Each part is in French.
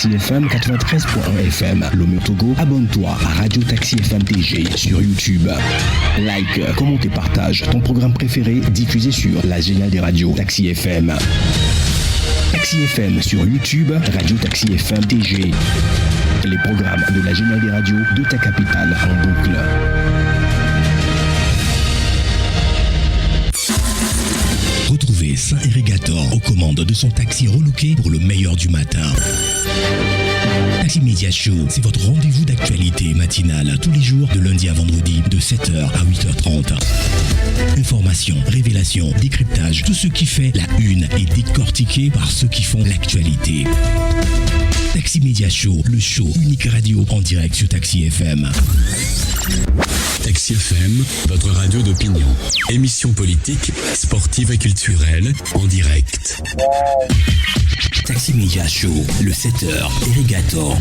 Taxi FM 93.1 FM. Lomé Togo, abonne-toi à Radio Taxi FM TG sur YouTube. Like, commente et partage ton programme préféré diffusé sur la géniale des radios Taxi FM. Taxi FM sur YouTube, Radio Taxi FM TG. Les programmes de la géniale des radios de ta capitale en boucle. Retrouvez Saint-Irrigator aux commandes de son taxi relooké pour le meilleur du matin. Taxi Media Show, c'est votre rendez-vous d'actualité matinale tous les jours de lundi à vendredi de 7h à 8h30. Information, révélation, décryptage, tout ce qui fait la une est décortiqué par ceux qui font l'actualité. Taxi Media Show, le show unique radio en direct sur Taxi FM. Taxi FM, votre radio d'opinion. Émission politique, sportive et culturelle, en direct. Taxi Media Show, le 7h, Irrigator.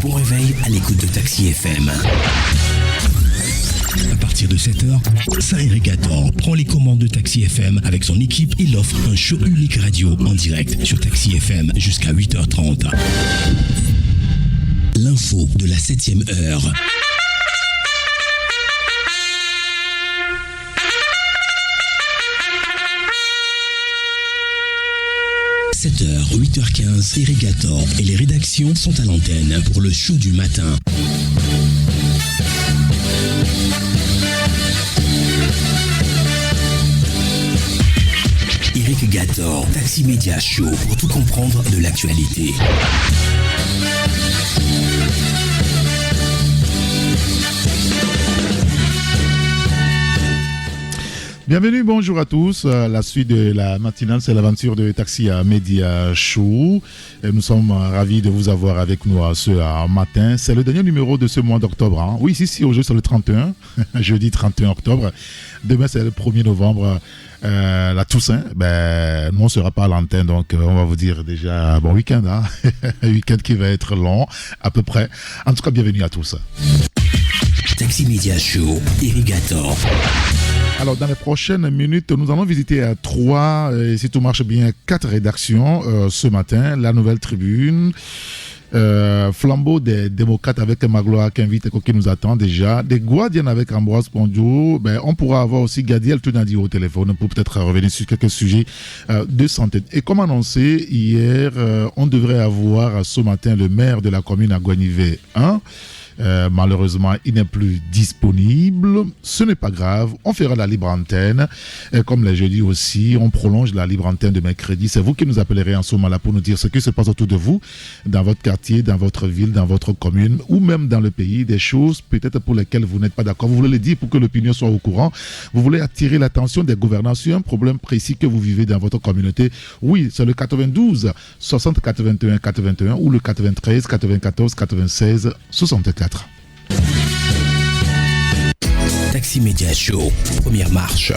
Bon réveil à l'écoute de Taxi FM. À partir de 7h, Saint-Irrigator prend les commandes de Taxi FM avec son équipe. Il offre un show unique radio en direct sur Taxi FM jusqu'à 8h30. L'info de la 7e heure. « 7h, 8h15, Irrigator et les rédactions sont à l'antenne pour le show du matin. Irrigator, Taxi Media Show pour tout comprendre de l'actualité. Bienvenue, bonjour à tous. La suite de la matinale, c'est l'aventure de Taxi Media Show. Nous sommes ravis de vous avoir avec nous ce matin. C'est le dernier numéro de ce mois d'octobre. Hein. Oui, ici, aujourd'hui, c'est le 31, jeudi 31 octobre. Demain, c'est le 1er novembre, la Toussaint. Nous, on ne sera pas à l'antenne, donc on va vous dire déjà bon week-end. Hein. Un week-end qui va être long, à peu près. En tout cas, bienvenue à tous. Taxi Media Show, Irrigator. Alors, dans les prochaines minutes, nous allons visiter trois, si tout marche bien, 4 rédactions ce matin. La Nouvelle Tribune, Flambeau des démocrates avec Magloire Kenvite qui nous attend déjà. Des Guardians avec Ambroise Pondio. On pourra avoir aussi Gadiel Tunadi au téléphone pour peut-être revenir sur quelques sujets de santé. Et comme annoncé hier, on devrait avoir ce matin le maire de la commune à Guanivé 1. Malheureusement, il n'est plus disponible. Ce n'est pas grave. On fera la libre antenne. Comme les jeudis aussi, on prolonge la libre antenne de mercredi. C'est vous qui nous appellerez en ce moment-là pour nous dire ce qui se passe autour de vous, dans votre quartier, dans votre ville, dans votre commune ou même dans le pays. Des choses peut-être pour lesquelles vous n'êtes pas d'accord. Vous voulez le dire pour que l'opinion soit au courant. Vous voulez attirer l'attention des gouvernants sur un problème précis que vous vivez dans votre communauté. Oui, c'est le 92 60 81 81 ou le 93 94 96 64. Taxi Media Show, première marche.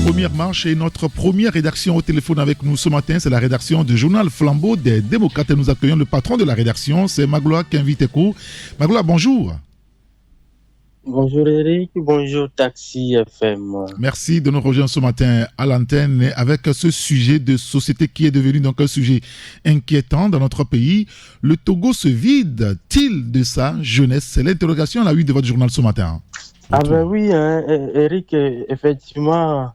Première marche et notre première rédaction au téléphone avec nous ce matin, c'est la rédaction du journal Flambeau des démocrates. Et nous accueillons le patron de la rédaction, c'est Magloire Kenviteko. Magloire, bonjour. Bonjour Eric, bonjour Taxi FM. Merci de nous rejoindre ce matin à l'antenne avec ce sujet de société qui est devenu donc un sujet inquiétant dans notre pays. Le Togo se vide-t-il de sa jeunesse? C'est l'interrogation à la une de votre journal ce matin. Oui, Eric, effectivement,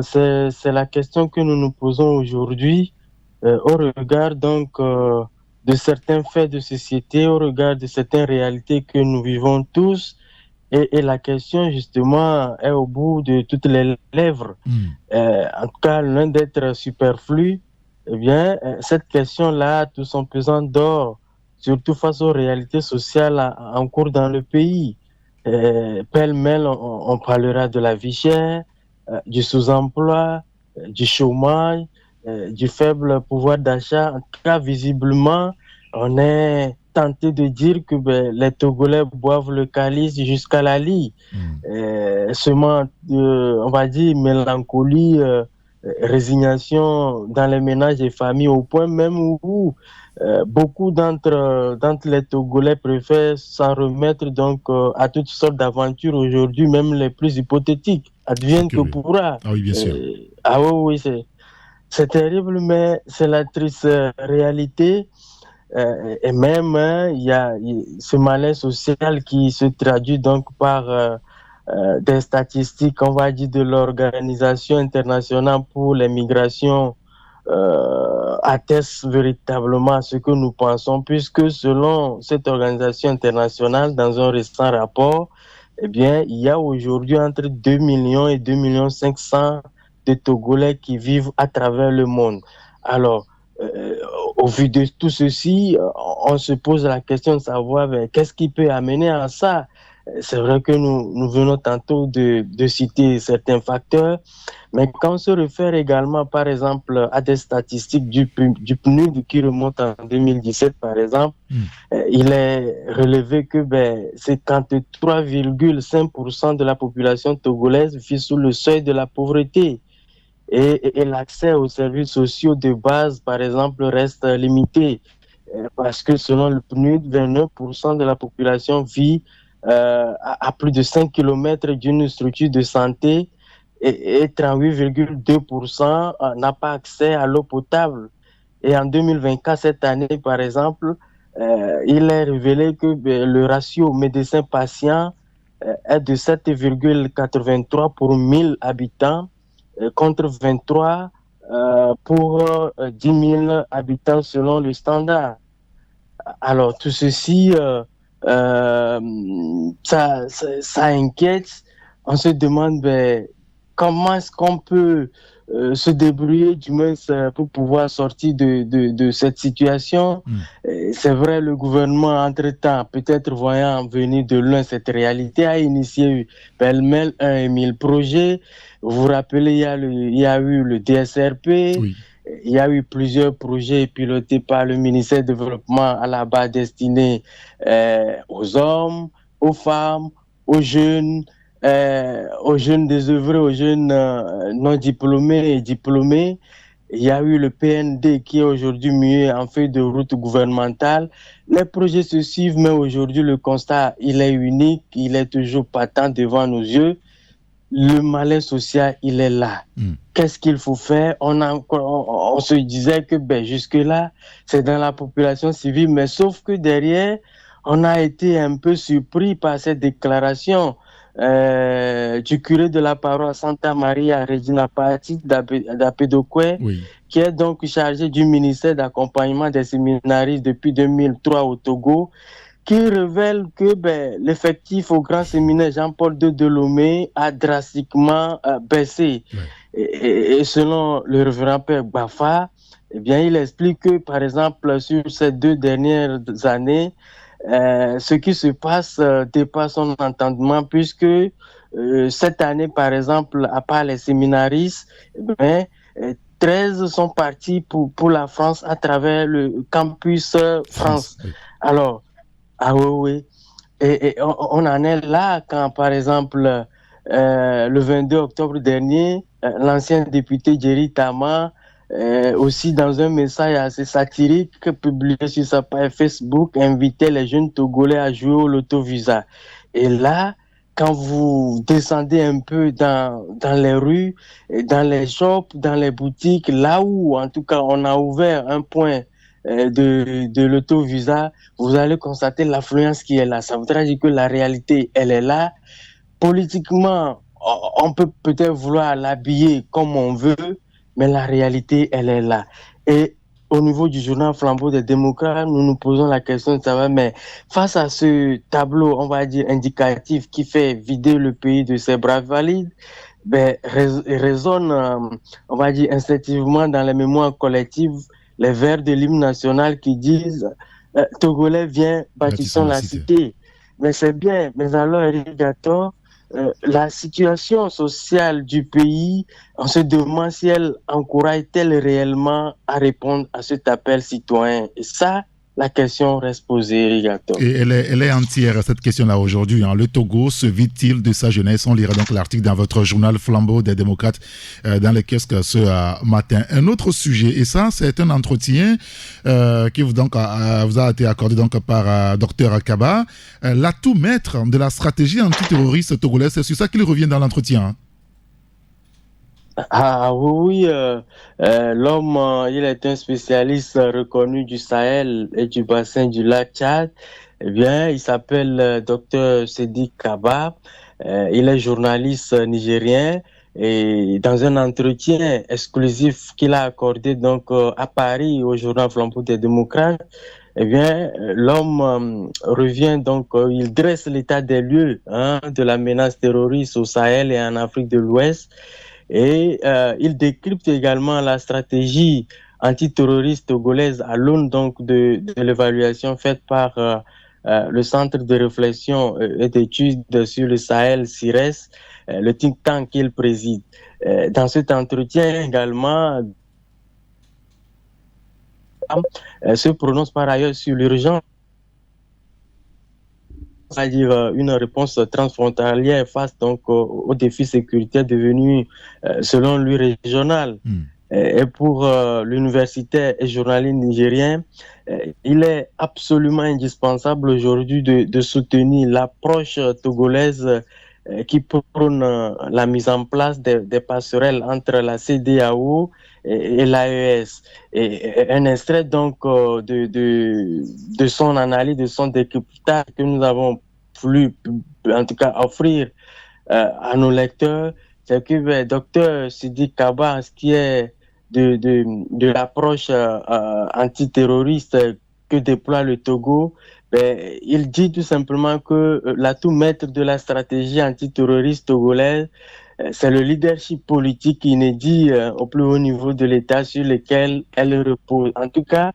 c'est la question que nous nous posons aujourd'hui au regard donc de certains faits de société, au regard de certaines réalités que nous vivons tous. Et la question, justement, est au bout de toutes les lèvres. En tout cas, loin d'être superflu, cette question-là, tout son pesant d'or, surtout face aux réalités sociales en cours dans le pays. Pêle-mêle, on parlera de la vie chère, du sous-emploi, du chômage, du faible pouvoir d'achat. En tout cas, visiblement, on est tenté de dire que les Togolais boivent le calice jusqu'à la lie. Seulement, on va dire, mélancolie, résignation dans les ménages et familles, au point même où beaucoup d'entre les Togolais préfèrent s'en remettre donc à toutes sortes d'aventures aujourd'hui, même les plus hypothétiques. Advienne que pourra. Ah oui, bien sûr. Oui, c'est... C'est terrible, mais c'est la triste réalité. Et même, il y a ce malaise social qui se traduit donc par des statistiques, on va dire, de l'Organisation internationale pour les migrations attestent véritablement ce que nous pensons, puisque selon cette organisation internationale, dans un récent rapport, eh bien, il y a aujourd'hui entre 2 millions et 2 millions 500 de Togolais qui vivent à travers le monde. Alors, au vu de tout ceci, on se pose la question de savoir qu'est-ce qui peut amener à ça. C'est vrai que nous venons tantôt de citer certains facteurs, mais quand on se réfère également, par exemple, à des statistiques du PNUD qui remontent en 2017, par exemple, il est relevé que 53,5% de la population togolaise vit sous le seuil de la pauvreté. Et l'accès aux services sociaux de base, par exemple, reste limité, parce que selon le PNUD, 29% de la population vit à plus de 5 km d'une structure de santé et 38,2% n'a pas accès à l'eau potable. Et en 2024, cette année, par exemple, il est révélé que le ratio médecin-patient est de 7,83 pour 1000 habitants contre 23 pour 10 000 habitants selon le standard. Alors, tout ceci... ça inquiète. On se demande comment est-ce qu'on peut se débrouiller du moins pour pouvoir sortir de cette situation. C'est vrai, le gouvernement, entre-temps, peut-être voyant venir de loin cette réalité, a initié pêle-mêle 1 et 1000 projets. Vous vous rappelez, il y a eu le DSRP. Oui. Il y a eu plusieurs projets pilotés par le ministère du Développement à la base destinés aux hommes, aux femmes, aux jeunes désœuvrés, aux jeunes non diplômés et diplômés. Il y a eu le PND qui est aujourd'hui mué en feuille de route gouvernementale. Les projets se suivent, mais aujourd'hui le constat, il est unique, il est toujours patent devant nos yeux. Le malaise social, il est là. Qu'est-ce qu'il faut faire? On se disait que jusque-là, c'est dans la population civile, mais sauf que derrière, on a été un peu surpris par cette déclaration du curé de la paroisse Santa Maria Regina Pacis d'Apedokwe, qui est donc chargé du ministère d'accompagnement des séminaristes depuis 2003 au Togo, qui révèle que l'effectif au grand séminaire Jean-Paul II de Lomé a drastiquement baissé. Et selon le révérend Père Bafa, eh bien, il explique que, par exemple, sur ces 2 dernières années, ce qui se passe dépasse son entendement, puisque cette année, par exemple, à part les séminaristes, 13 sont partis pour la France à travers le campus France. Alors, oui. Et on en est là quand, par exemple, le 22 octobre dernier, l'ancien député Jerry Tama, aussi dans un message assez satirique publié sur sa page Facebook, invitait les jeunes Togolais à jouer au loto-visa. Et là, quand vous descendez un peu dans les rues, dans les shops, dans les boutiques, là où, en tout cas, on a ouvert un point de l'auto-visa, vous allez constater l'affluence qui est là. Ça voudrait dire que la réalité, elle est là. Politiquement, on peut peut-être vouloir l'habiller comme on veut, mais la réalité, elle est là. Et au niveau du journal Flambeau des démocrates, nous nous posons la question de savoir, mais face à ce tableau, on va dire, indicatif qui fait vider le pays de ses braves valides, résonne, on va dire, instinctivement dans les mémoires collectives les vers de l'hymne national qui disent Togolais, viens, bâtissons la cité. Mais c'est bien, mais alors, Eric Gator, la situation sociale du pays, on se demande si elle encourage-t-elle réellement à répondre à cet appel citoyen. Et ça, la question reste posée, Eric Gator. Et elle est entière, cette question-là, aujourd'hui. Le Togo se vide-t-il de sa jeunesse? On lira donc l'article dans votre journal Flambeau des démocrates dans les kiosques ce matin. Un autre sujet, et ça, c'est un entretien qui vous a été accordé donc par Dr Kaba, l'atout maître de la stratégie antiterroriste togolaise. C'est sur ça qu'il revient dans l'entretien. Ah oui, l'homme, il est un spécialiste reconnu du Sahel et du bassin du lac Tchad. Eh bien, il s'appelle Dr Sedi Kaba. Il est journaliste nigérien et dans un entretien exclusif qu'il a accordé donc à Paris au journal Flambeau des démocrates, eh bien, l'homme revient donc, il dresse l'état des lieux de la menace terroriste au Sahel et en Afrique de l'Ouest. Et il décrypte également la stratégie antiterroriste togolaise à l'aune donc de l'évaluation faite par le Centre de réflexion et d'études sur le Sahel, CIRES, le think tank qu'il préside. Dans cet entretien également, se prononce par ailleurs sur l'urgence, c'est-à-dire une réponse transfrontalière face donc aux défis sécuritaires devenus, selon lui, régional. Et pour l'universitaire et journaliste nigérien, il est absolument indispensable aujourd'hui de soutenir l'approche togolaise qui prône la mise en place des passerelles entre la CEDEAO et l'AES. Et un extrait donc de son analyse, de son décryptage que nous avons voulu, en tout cas, offrir à nos lecteurs, c'est que docteur Sidi Kaba, ce qui est de l'approche antiterroriste que déploie le Togo, il dit tout simplement que l'atout maître de la stratégie antiterroriste togolaise, c'est le leadership politique inédit au plus haut niveau de l'État sur lequel elle repose. En tout cas,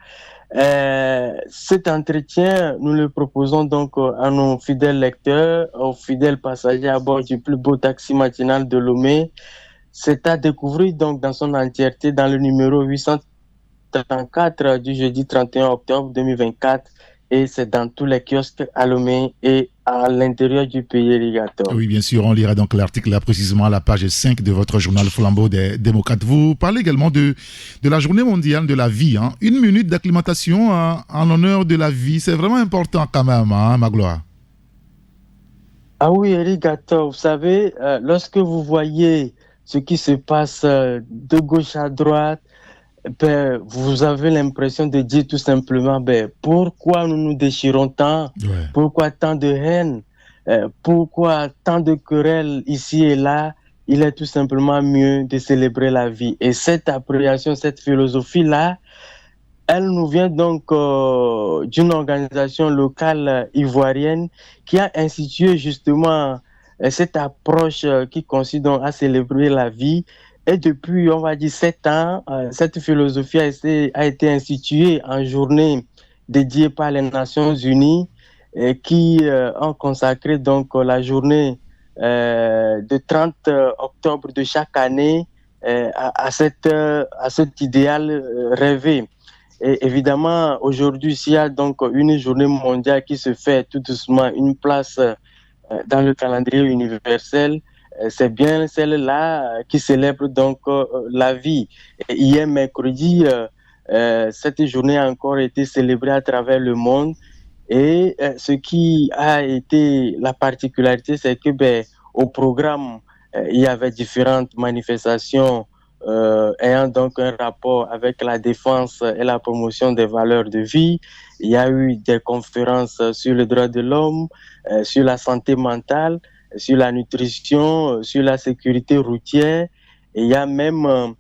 cet entretien, nous le proposons donc à nos fidèles lecteurs, aux fidèles passagers à bord du plus beau taxi matinal de Lomé. C'est à découvrir donc dans son entièreté dans le numéro 834 du jeudi 31 octobre 2024 et c'est dans tous les kiosques à Lomé et à l'intérieur du pays irrigateur. Oui, bien sûr, on lira donc l'article là précisément à la page 5 de votre journal Flambeau des démocrates. Vous parlez également de la journée mondiale de la vie. Une minute d'acclimatation en l'honneur de la vie, c'est vraiment important quand même, Magloire. Ah oui, irrigateur, vous savez, lorsque vous voyez ce qui se passe de gauche à droite, vous avez l'impression de dire tout simplement pourquoi nous nous déchirons tant, pourquoi tant de haine, pourquoi tant de querelles ici et là. Il est tout simplement mieux de célébrer la vie. Et cette appréciation, cette philosophie-là, elle nous vient donc d'une organisation locale ivoirienne qui a institué justement cette approche qui consiste donc à célébrer la vie. Et depuis, on va dire, 7 ans, cette philosophie a été instituée en journée dédiée par les Nations Unies qui ont consacré donc la journée de 30 octobre de chaque année à cet idéal rêvé. Et évidemment, aujourd'hui, s'il y a donc une journée mondiale qui se fait tout doucement une place dans le calendrier universel, c'est bien celle-là qui célèbre donc la vie. Et hier, mercredi, cette journée a encore été célébrée à travers le monde. Et ce qui a été la particularité, c'est que au programme, il y avait différentes manifestations ayant donc un rapport avec la défense et la promotion des valeurs de vie. Il y a eu des conférences sur les droits de l'homme, sur la santé mentale, sur la nutrition, sur la sécurité routière. Et il y a même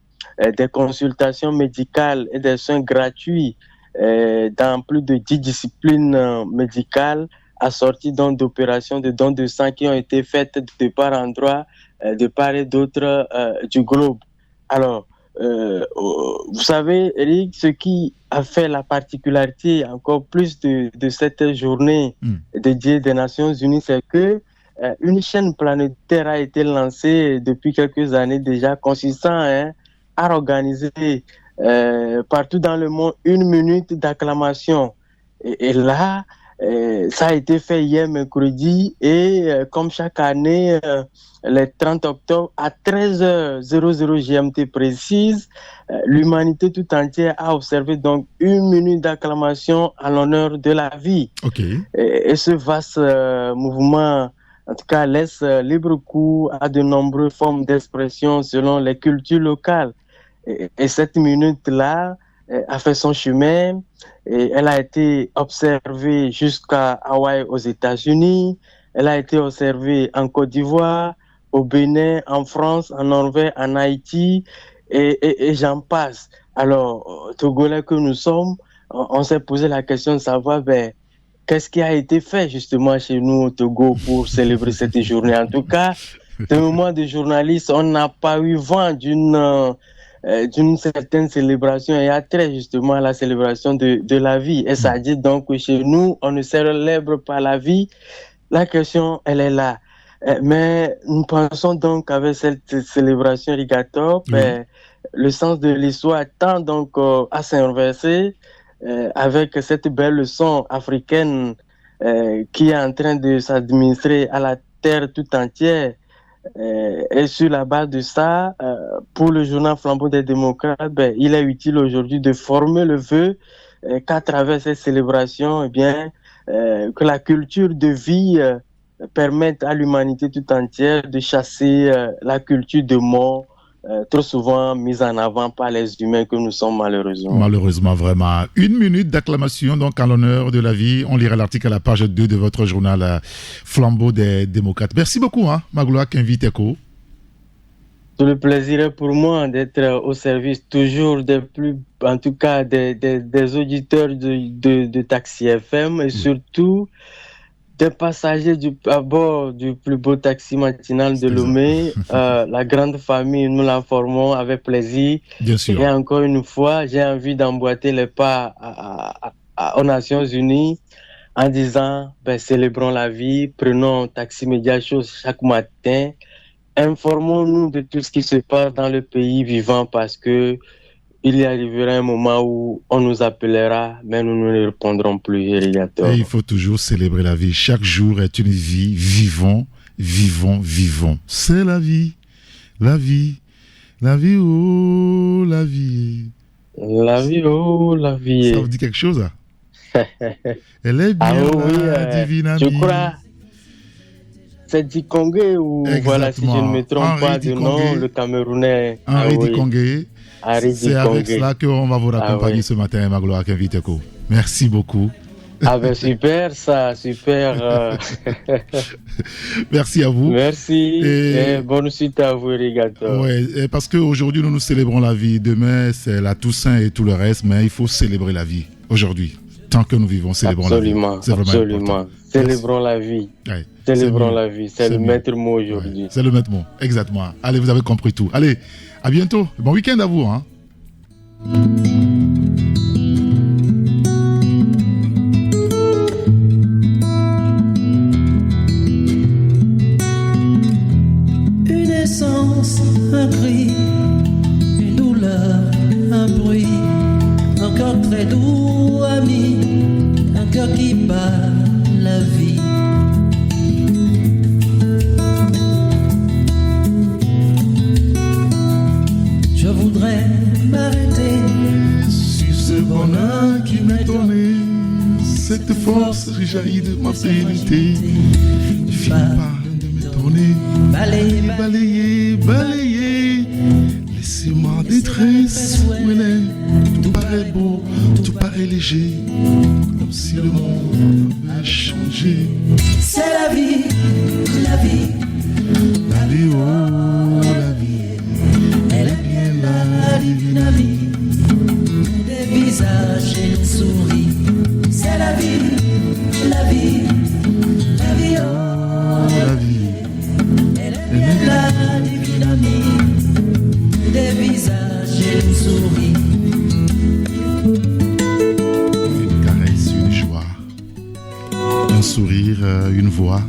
des consultations médicales et des soins gratuits dans plus de 10 disciplines médicales assorties donc d'opérations de dons de sang qui ont été faites de part et d'autre du globe. Alors, vous savez, Eric, ce qui a fait la particularité encore plus de cette journée dédiée des Nations Unies, c'est que une chaîne planétaire a été lancée depuis quelques années déjà, consistant à organiser partout dans le monde une minute d'acclamation. Et là, ça a été fait hier mercredi et comme chaque année, le 30 octobre à 13h00 GMT précise, l'humanité tout entière a observé donc une minute d'acclamation en l'honneur de la vie. Okay. Et ce vaste mouvement en tout cas, laisse libre cours à de nombreuses formes d'expression selon les cultures locales. Et cette minute-là a fait son chemin et elle a été observée jusqu'à Hawaï aux États-Unis, elle a été observée en Côte d'Ivoire, au Bénin, en France, en Norvège, en Haïti et j'en passe. Alors, Togolais que nous sommes, on s'est posé la question de savoir qu'est-ce qui a été fait justement chez nous au Togo pour célébrer cette journée. En tout cas, de moment de journaliste, on n'a pas eu vent d'une certaine célébration et attrait justement à la célébration de la vie. Et ça dit donc que chez nous, on ne célèbre pas la vie. La question, elle est là. Mais nous pensons donc qu'avec cette célébration Rigator, le sens de l'histoire tend donc à s'inverser avec cette belle leçon africaine qui est en train de s'administrer à la terre tout entière. Et sur la base de ça, pour le journal Flambeau des démocrates, il est utile aujourd'hui de former le vœu qu'à travers cette célébration, que la culture de vie permette à l'humanité tout entière de chasser la culture de mort, trop souvent mise en avant par les humains que nous sommes malheureusement. Malheureusement, vraiment. 1 minute d'acclamation donc en l'honneur de la vie. On lira l'article à la page 2 de votre journal Flambeau des démocrates. Merci beaucoup, Magloire Kenviteko. Tout le plaisir est pour moi d'être au service toujours des auditeurs de Taxi FM et surtout des passagers à bord du plus beau taxi matinal de Lomé. La grande famille, nous la formons avec plaisir. Bien sûr. Et encore une fois, j'ai envie d'emboîter les pas aux Nations Unies en disant, célébrons la vie, prenons Taxi Média Show chaque matin, informons-nous de tout ce qui se passe dans le pays vivant parce que il y arrivera un moment où on nous appellera, mais nous ne répondrons plus. Et il faut toujours célébrer la vie. Chaque jour est une vie. Vivons, vivons, vivons. C'est la vie, la vie, la vie, oh, la vie. La vie, oh, la vie. Ça vous dit quelque chose? Elle est bien la divine amie. Je crois c'est Dikongé ou voilà, si je ne me trompe pas de nom, le Camerounais. Henri Dikongé. C'est avec cela qu'on va vous raccompagner ce matin, Magloire Kenviteko. Merci beaucoup. Super ça, super. Merci à vous. Merci et bonne suite à vous, Rigator. Oui, parce qu'aujourd'hui, nous célébrons la vie. Demain, c'est la Toussaint et tout le reste, mais il faut célébrer la vie aujourd'hui. Tant que nous vivons, célébrons la vie. C'est absolument. Célébrons la vie. Ouais. Célébrons la vie. C'est le maître mot aujourd'hui. Ouais. C'est le maître mot, exactement. Allez, vous avez compris tout. Allez, à bientôt. Bon week-end à vous. Une essence, un cri, une douleur, un bruit, un cœur très doux, ami, un cœur qui bat la vie. Je voudrais m'arrêter sur ce bonheur qui m'étonnait, cette force qui jaillit de ma fidélité. Ne finis pas de m'étonner, balayer, balayer. Laissez-moi détresse où elle est. Tout paraît beau, tout paraît léger, comme si le monde avait changé. C'est la vie, la vie, la vie, oh, la vie. Elle est bien la divine amie, des visages et des souris. C'est la vie, la vie, la vie, oh, la vie. Elle est bien la divine amie, des visages et des souris. Une caresse, une joie, un sourire, une voix,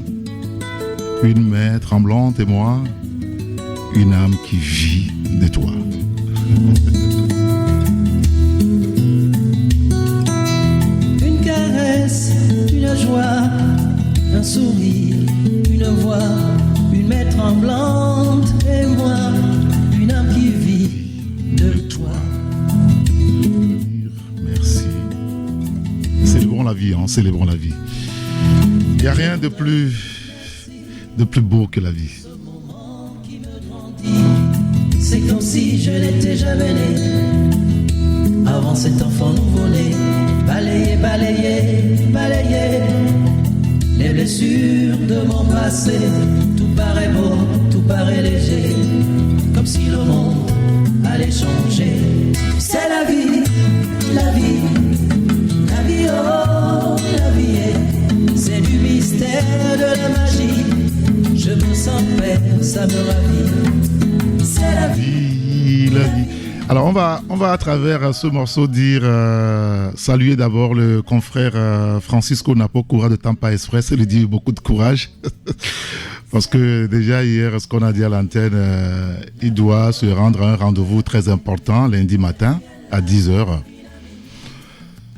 une main tremblante et moi, une âme qui vit de toi. Une caresse, une joie, un sourire, une voix, une main tremblante et moi, une âme qui vit de toi. Merci. Célébrons la vie, célébrons la vie. Il n'y a rien de plus de plus beau que la vie? C'est comme si je n'étais jamais né. Avant cet enfant nouveau-né, balayer, balayer, balayer les blessures de mon passé. Tout paraît beau, tout paraît léger, comme si le monde allait changer. C'est la vie, la vie, la vie, oh, la vie est. C'est du mystère, de la magie. Je me sens paix, ça me ravit. C'est la vie, la vie. Alors on va à travers ce morceau dire saluer d'abord le confrère Francisco Napocoura de Tampa Express et lui dire beaucoup de courage parce que déjà hier ce qu'on a dit à l'antenne, il doit se rendre à un rendez-vous très important lundi matin à 10h.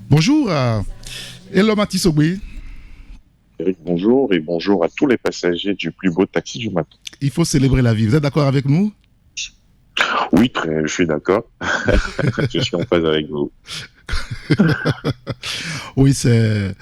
Bonjour Hello Mathis Ogbe. Eric, bonjour et bonjour à tous les passagers du plus beau taxi du matin. Il faut célébrer la vie, vous êtes d'accord avec nous? Oui, je suis d'accord. Je suis en phase avec vous. Oui, c'est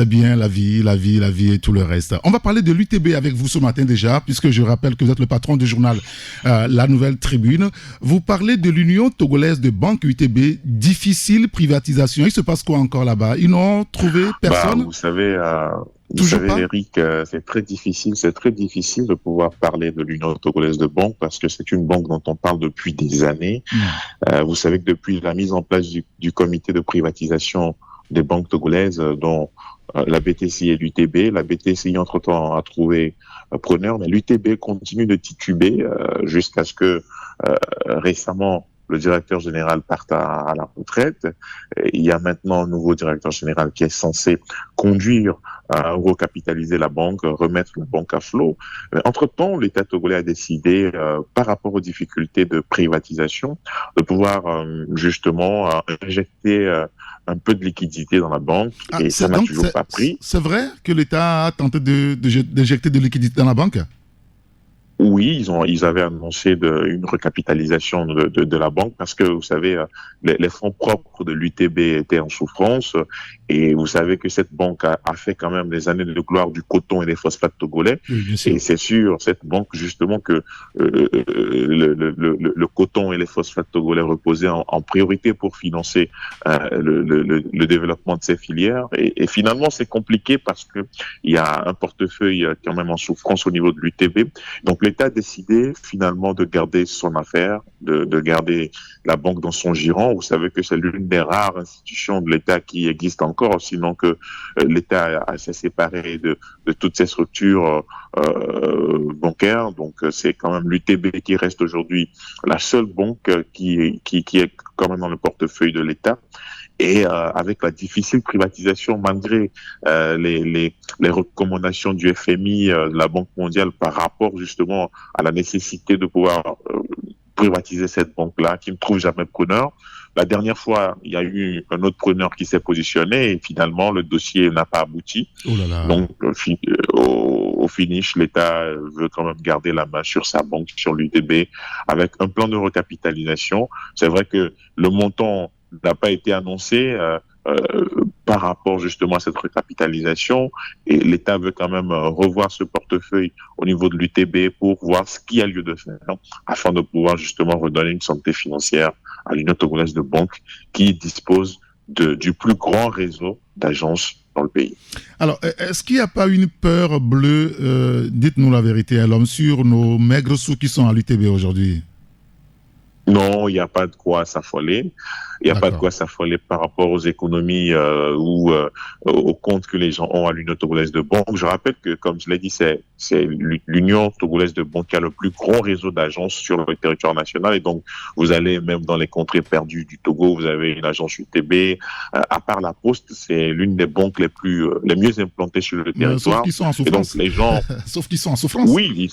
bien la vie et tout le reste. On va parler de l'UTB avec vous ce matin déjà, puisque je rappelle que vous êtes le patron du journal La Nouvelle Tribune. Vous parlez de l'Union togolaise de banque UTB, difficile privatisation. Il se passe quoi encore là-bas? Ils n'ont trouvé personne? Vous savez, Eric, c'est très difficile de pouvoir parler de l'Union togolaise de banque parce que c'est une banque dont on parle depuis des années. Vous savez que depuis la mise en place du comité de privatisation des banques togolaises, dont la BTCI et l'UTB, la BTCI entre-temps a trouvé preneur, mais l'UTB continue de tituber jusqu'à ce que récemment le directeur général parte à la retraite. Il y a maintenant un nouveau directeur général qui est censé conduire à recapitaliser la banque, remettre la banque à flot. Entre-temps, l'État togolais a décidé, par rapport aux difficultés de privatisation, de pouvoir justement injecter un peu de liquidité dans la banque, et ça n'a toujours pas pris. C'est vrai que l'État a tenté d'injecter de liquidité dans la banque? Oui, ils avaient annoncé une recapitalisation de la banque parce que, vous savez, les fonds propres de l'UTB étaient en souffrance et vous savez que cette banque a fait quand même des années de gloire du coton et des phosphates togolais. Oui, et c'est sûr, cette banque, justement, que le coton et les phosphates togolais reposaient en priorité pour financer le développement de ces filières. Et finalement, c'est compliqué parce que il y a un portefeuille quand même en souffrance au niveau de l'UTB. Donc, l'État a décidé finalement de garder son affaire, de garder la banque dans son giron. Vous savez que c'est l'une des rares institutions de l'État qui existe encore, sinon que l'État s'est séparé de toutes ces structures bancaires. Donc c'est quand même l'UTB qui reste aujourd'hui la seule banque qui est quand même dans le portefeuille de l'État. Et avec la difficile privatisation, malgré les recommandations du FMI, de la Banque mondiale, par rapport justement à la nécessité de pouvoir privatiser cette banque-là, qui ne trouve jamais preneur. La dernière fois, il y a eu un autre preneur qui s'est positionné et finalement, le dossier n'a pas abouti. Oh là là. Donc, au finish, l'État veut quand même garder la main sur sa banque, sur l'UTB, avec un plan de recapitalisation. C'est vrai que le montant n'a pas été annoncé par rapport justement à cette recapitalisation, et l'État veut quand même revoir ce portefeuille au niveau de l'UTB pour voir ce qu'il y a lieu de faire afin de pouvoir justement redonner une santé financière à l'Union togolaise de banque qui dispose du plus grand réseau d'agences dans le pays. Alors, est-ce qu'il n'y a pas une peur bleue, dites-nous la vérité à l'homme, sur nos maigres sous qui sont à l'UTB aujourd'hui? Non, il n'y a pas de quoi s'affoler. Il n'y a pas de quoi s'affoler par rapport aux économies ou aux comptes que les gens ont à l'Union togolaise de banque. Je rappelle que, comme je l'ai dit, c'est l'Union togolaise de banque qui a le plus grand réseau d'agences sur le territoire national. Et donc, vous allez même dans les contrées perdues du Togo, vous avez une agence UTB. À part la Poste, c'est l'une des banques les mieux implantées sur le territoire. Sauf qu'ils sont en souffrance. Et donc, les gens... Sauf qu'ils sont en souffrance. Oui,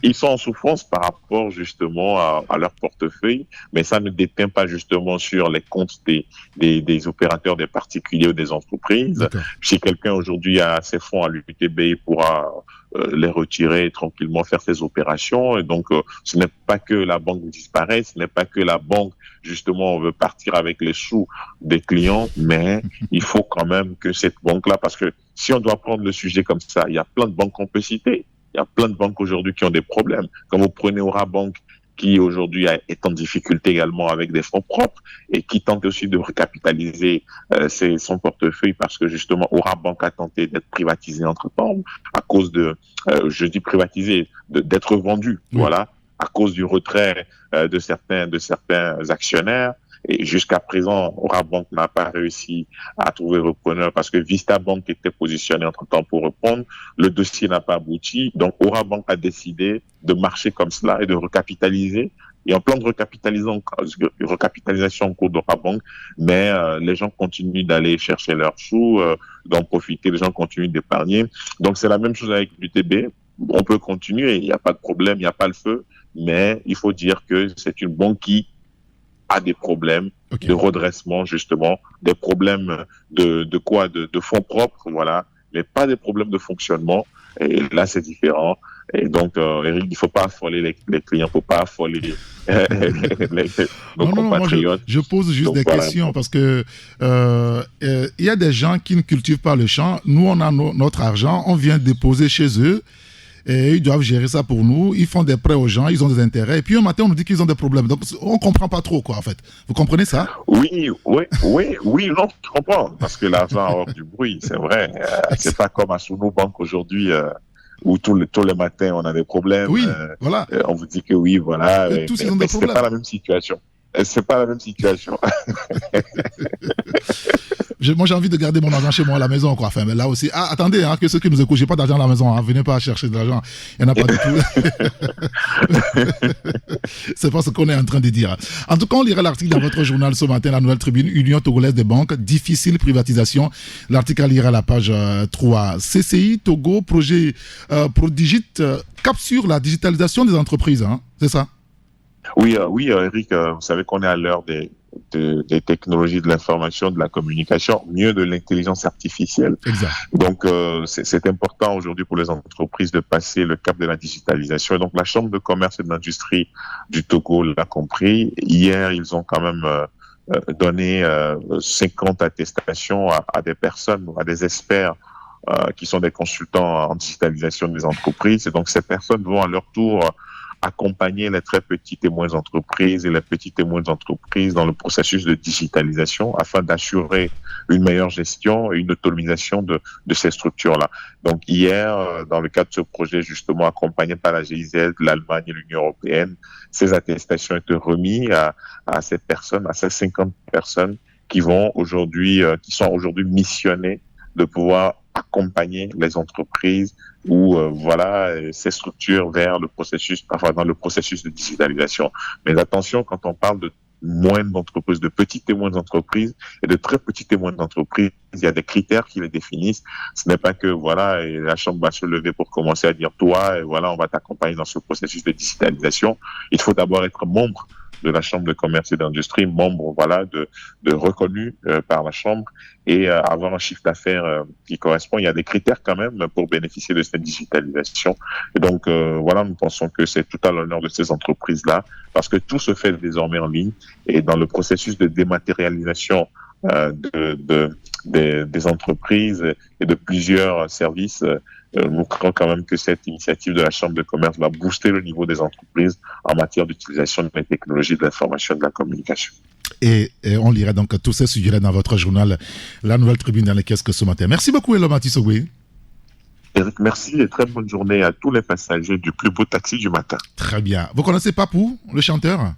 ils sont en souffrance par rapport justement à leur portefeuille, mais ça ne déteint pas justement sur les comptes des opérateurs, des particuliers ou des entreprises. D'accord. Si quelqu'un aujourd'hui a ses fonds à l'UTB, il pourra les retirer tranquillement, faire ses opérations. Et donc, ce n'est pas que la banque disparaît, ce n'est pas que la banque, justement, veut partir avec les sous des clients, mais il faut quand même que cette banque-là, parce que si on doit prendre le sujet comme ça, il y a plein de banques qu'on peut citer. Il y a plein de banques aujourd'hui qui ont des problèmes. Quand vous prenez Orabank, qui aujourd'hui est en difficulté également avec des fonds propres et qui tente aussi de recapitaliser son portefeuille parce que justement Orabank a tenté d'être privatisé entre-temps à cause de, je dis privatisé, d'être vendu, voilà, à cause du retrait de certains actionnaires. Et jusqu'à présent, Orabank n'a pas réussi à trouver repreneur parce que Vista Bank était positionné entre-temps pour reprendre. Le dossier n'a pas abouti. Donc, Orabank a décidé de marcher comme cela et de recapitaliser. Il y a un plan de recapitalisation en cours d'Orabank, mais les gens continuent d'aller chercher leurs sous, d'en profiter. Les gens continuent d'épargner. Donc, c'est la même chose avec l'UTB. On peut continuer. Il n'y a pas de problème, il n'y a pas le feu. Mais il faut dire que c'est une banque qui a des problèmes de redressement, justement, des problèmes de fonds propres, voilà, mais pas des problèmes de fonctionnement. Et là, c'est différent. Et donc, Eric, il ne faut pas affoler les clients, il ne faut pas affoler nos compatriotes. Moi, je pose juste des questions parce que il y a des gens qui ne cultivent pas le champ. Nous, on a notre argent, on vient déposer chez eux. Et ils doivent gérer ça pour nous. Ils font des prêts aux gens, ils ont des intérêts. Et puis un matin, on nous dit qu'ils ont des problèmes. Donc, on ne comprend pas trop, quoi, en fait. Vous comprenez ça? Oui, non, je comprends. Parce que l'argent a hors du bruit, c'est vrai. C'est pas comme à Suno Bank aujourd'hui, où tous les matins, on a des problèmes. Oui, voilà. On vous dit que oui, voilà. Mais tous, ils ont des problèmes. C'est pas la même situation. C'est pas la même situation. Moi, j'ai envie de garder mon argent chez moi à la maison, quoi. Enfin, mais là aussi. Ah, attendez, que ceux qui nous écoutent, j'ai pas d'argent à la maison. Venez pas chercher de l'argent. Il n'y en a pas du tout. C'est pas ce qu'on est en train de dire. En tout cas, on lira l'article dans votre journal ce matin, la Nouvelle Tribune, Union togolaise des banques, difficile privatisation. L'article à lire à la page 3. CCI, Togo, projet Prodigit, cap sur la digitalisation des entreprises. C'est ça? Oui, Eric, vous savez qu'on est à l'heure des technologies de l'information, de la communication, mieux de l'intelligence artificielle. Exact. Donc, c'est important aujourd'hui pour les entreprises de passer le cap de la digitalisation. Et donc, la Chambre de commerce et de l'industrie du Togo l'a compris. Hier, ils ont quand même donné 50 attestations à des personnes, à des experts qui sont des consultants en digitalisation des entreprises. Et donc, ces personnes vont à leur tour accompagner les très petites et moyennes entreprises et les petites et moyennes entreprises dans le processus de digitalisation afin d'assurer une meilleure gestion et une autonomisation de ces structures-là. Donc hier, dans le cadre de ce projet justement accompagné par la GIZ, l'Allemagne et l'Union européenne, ces attestations étaient remises à ces personnes, à ces 50 personnes qui sont aujourd'hui missionnées de pouvoir accompagner les entreprises ou ces structures vers le processus, dans le processus de digitalisation. Mais attention, quand on parle de moyennes entreprises, de petites et moyennes entreprises et de très petites et moyennes entreprises, il y a des critères qui les définissent. Ce n'est pas que la Chambre va se lever pour commencer à dire toi, on va t'accompagner dans ce processus de digitalisation. Il faut d'abord être membre de la Chambre de commerce et d'industrie, membre de reconnu par la Chambre et avoir un chiffre d'affaires qui correspond. Il y a des critères quand même pour bénéficier de cette digitalisation. Et donc nous pensons que c'est tout à l'honneur de ces entreprises-là parce que tout se fait désormais en ligne et dans le processus de dématérialisation des entreprises et de plusieurs services, nous croyons quand même que cette initiative de la Chambre de commerce va booster le niveau des entreprises en matière d'utilisation des technologies de l'information et de la communication. Et on lira donc tous ces sujets dans votre journal, La Nouvelle Tribune dans les kiosques ce matin. Merci beaucoup, Eloma Tissogwe. Eric, merci et très bonne journée à tous les passagers du plus beau taxi du matin. Très bien. Vous connaissez Papou, le chanteur?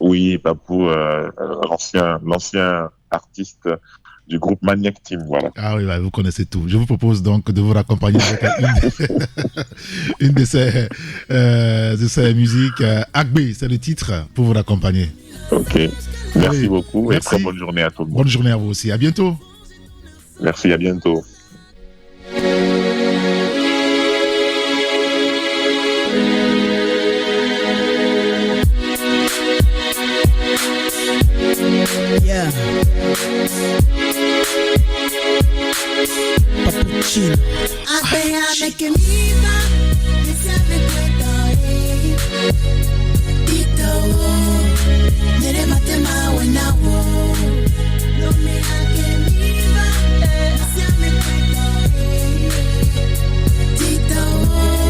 Oui, Papou, l'ancien artiste du groupe Maniac Team, voilà. Ah oui, vous connaissez tout. Je vous propose donc de vous raccompagner avec une de ces musiques. Agbe, c'est le titre pour vous raccompagner. Ok, merci beaucoup et très bonne journée à tout le monde. Bonne journée à vous aussi, à bientôt. Merci, à bientôt. Yeah. Papuccino. Apeame que viva, que sabe que Tito, mere matema wenawo. No me que viva, que sabe que Tito.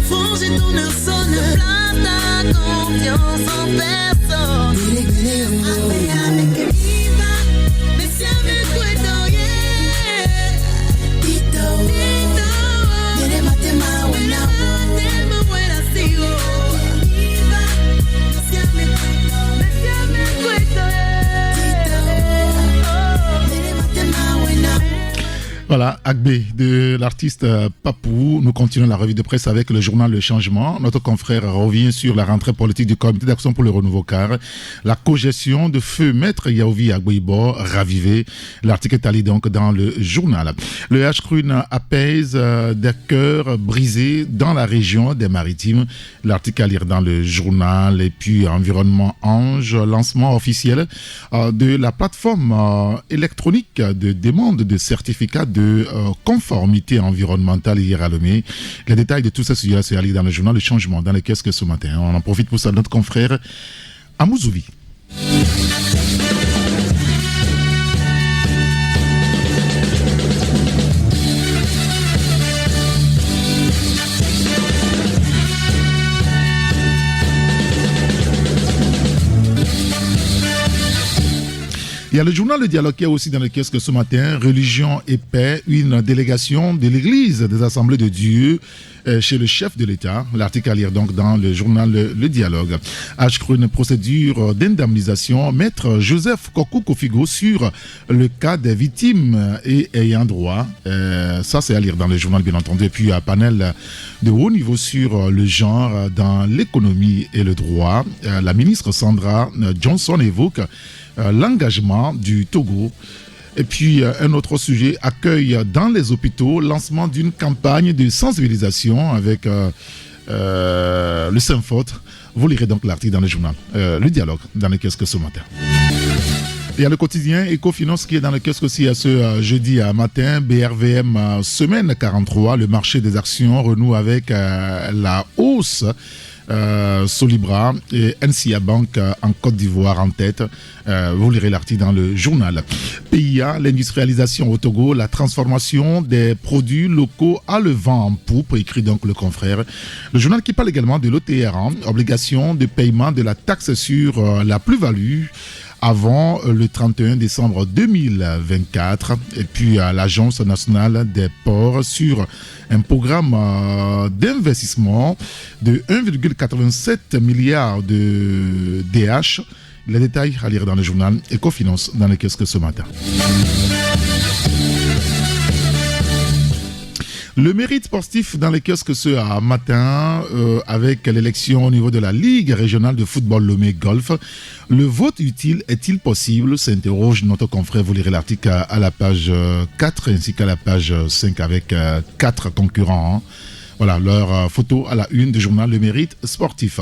forger ton personne. Place ta confiance en personne. Mais si avec toi, Voilà, Agbé de l'artiste Papou. Nous continuons la revue de presse avec le journal Le Changement. Notre confrère revient sur la rentrée politique du Comité d'action pour le renouveau car la cogestion de feu Maître Yaovi Agbouibo ravivée. L'article est allé donc dans le journal. Le H-Crune apaise des cœurs brisés dans la région des Maritimes. L'article à lire dans le journal. Et puis Environnement Ange, lancement officiel de la plateforme électronique de demande de certificat de conformité environnementale hier à Lomé. Les détails de tout ça c'est à lire dans le journal Le Changement dans les kiosques ce matin. On en profite pour ça notre confrère Amouzouvi. Il y a le journal Le Dialogue qui est aussi dans le kiosque ce matin. Religion et paix, une délégation de l'Église des Assemblées de Dieu chez le chef de l'État. L'article à lire donc dans le journal Le Dialogue. H-Crune, procédure d'indemnisation. Maître Joseph Kokou Kofigo sur le cas des victimes et ayant droit. Ça, c'est à lire dans le journal, bien entendu. Et puis, un panel de haut niveau sur le genre dans l'économie et le droit. La ministre Sandra Johnson évoque l'engagement du Togo. Et puis, un autre sujet, accueil dans les hôpitaux, lancement d'une campagne de sensibilisation avec le Symphot. Vous lirez donc l'article dans le journal. Le Dialogue, dans le kiosque ce matin. Il y a le quotidien Ecofinance qui est dans le kiosque aussi à ce jeudi matin. BRVM semaine 43, le marché des actions renoue avec la hausse. Solibra et NCA Bank en Côte d'Ivoire en tête. Vous lirez l'article dans le journal. PIA, l'industrialisation au Togo, la transformation des produits locaux a le vent en poupe, écrit donc le confrère. Le journal qui parle également de l'OTR, obligation de paiement de la taxe sur la plus-value avant le 31 décembre 2024. Et puis l'Agence nationale des ports sur un programme d'investissement de 1,87 milliard de DH. Les détails à lire dans le journal Ecofinance dans le kiosque ce matin. Le mérite sportif dans les kiosques ce matin avec l'élection au niveau de la Ligue régionale de football Lomé Golf. Le vote utile est-il possible s'interroge notre confrère. Vous lirez l'article à la page 4 ainsi qu'à la page 5 avec 4 concurrents. Voilà, leur photo à la une du journal Le Mérite Sportif.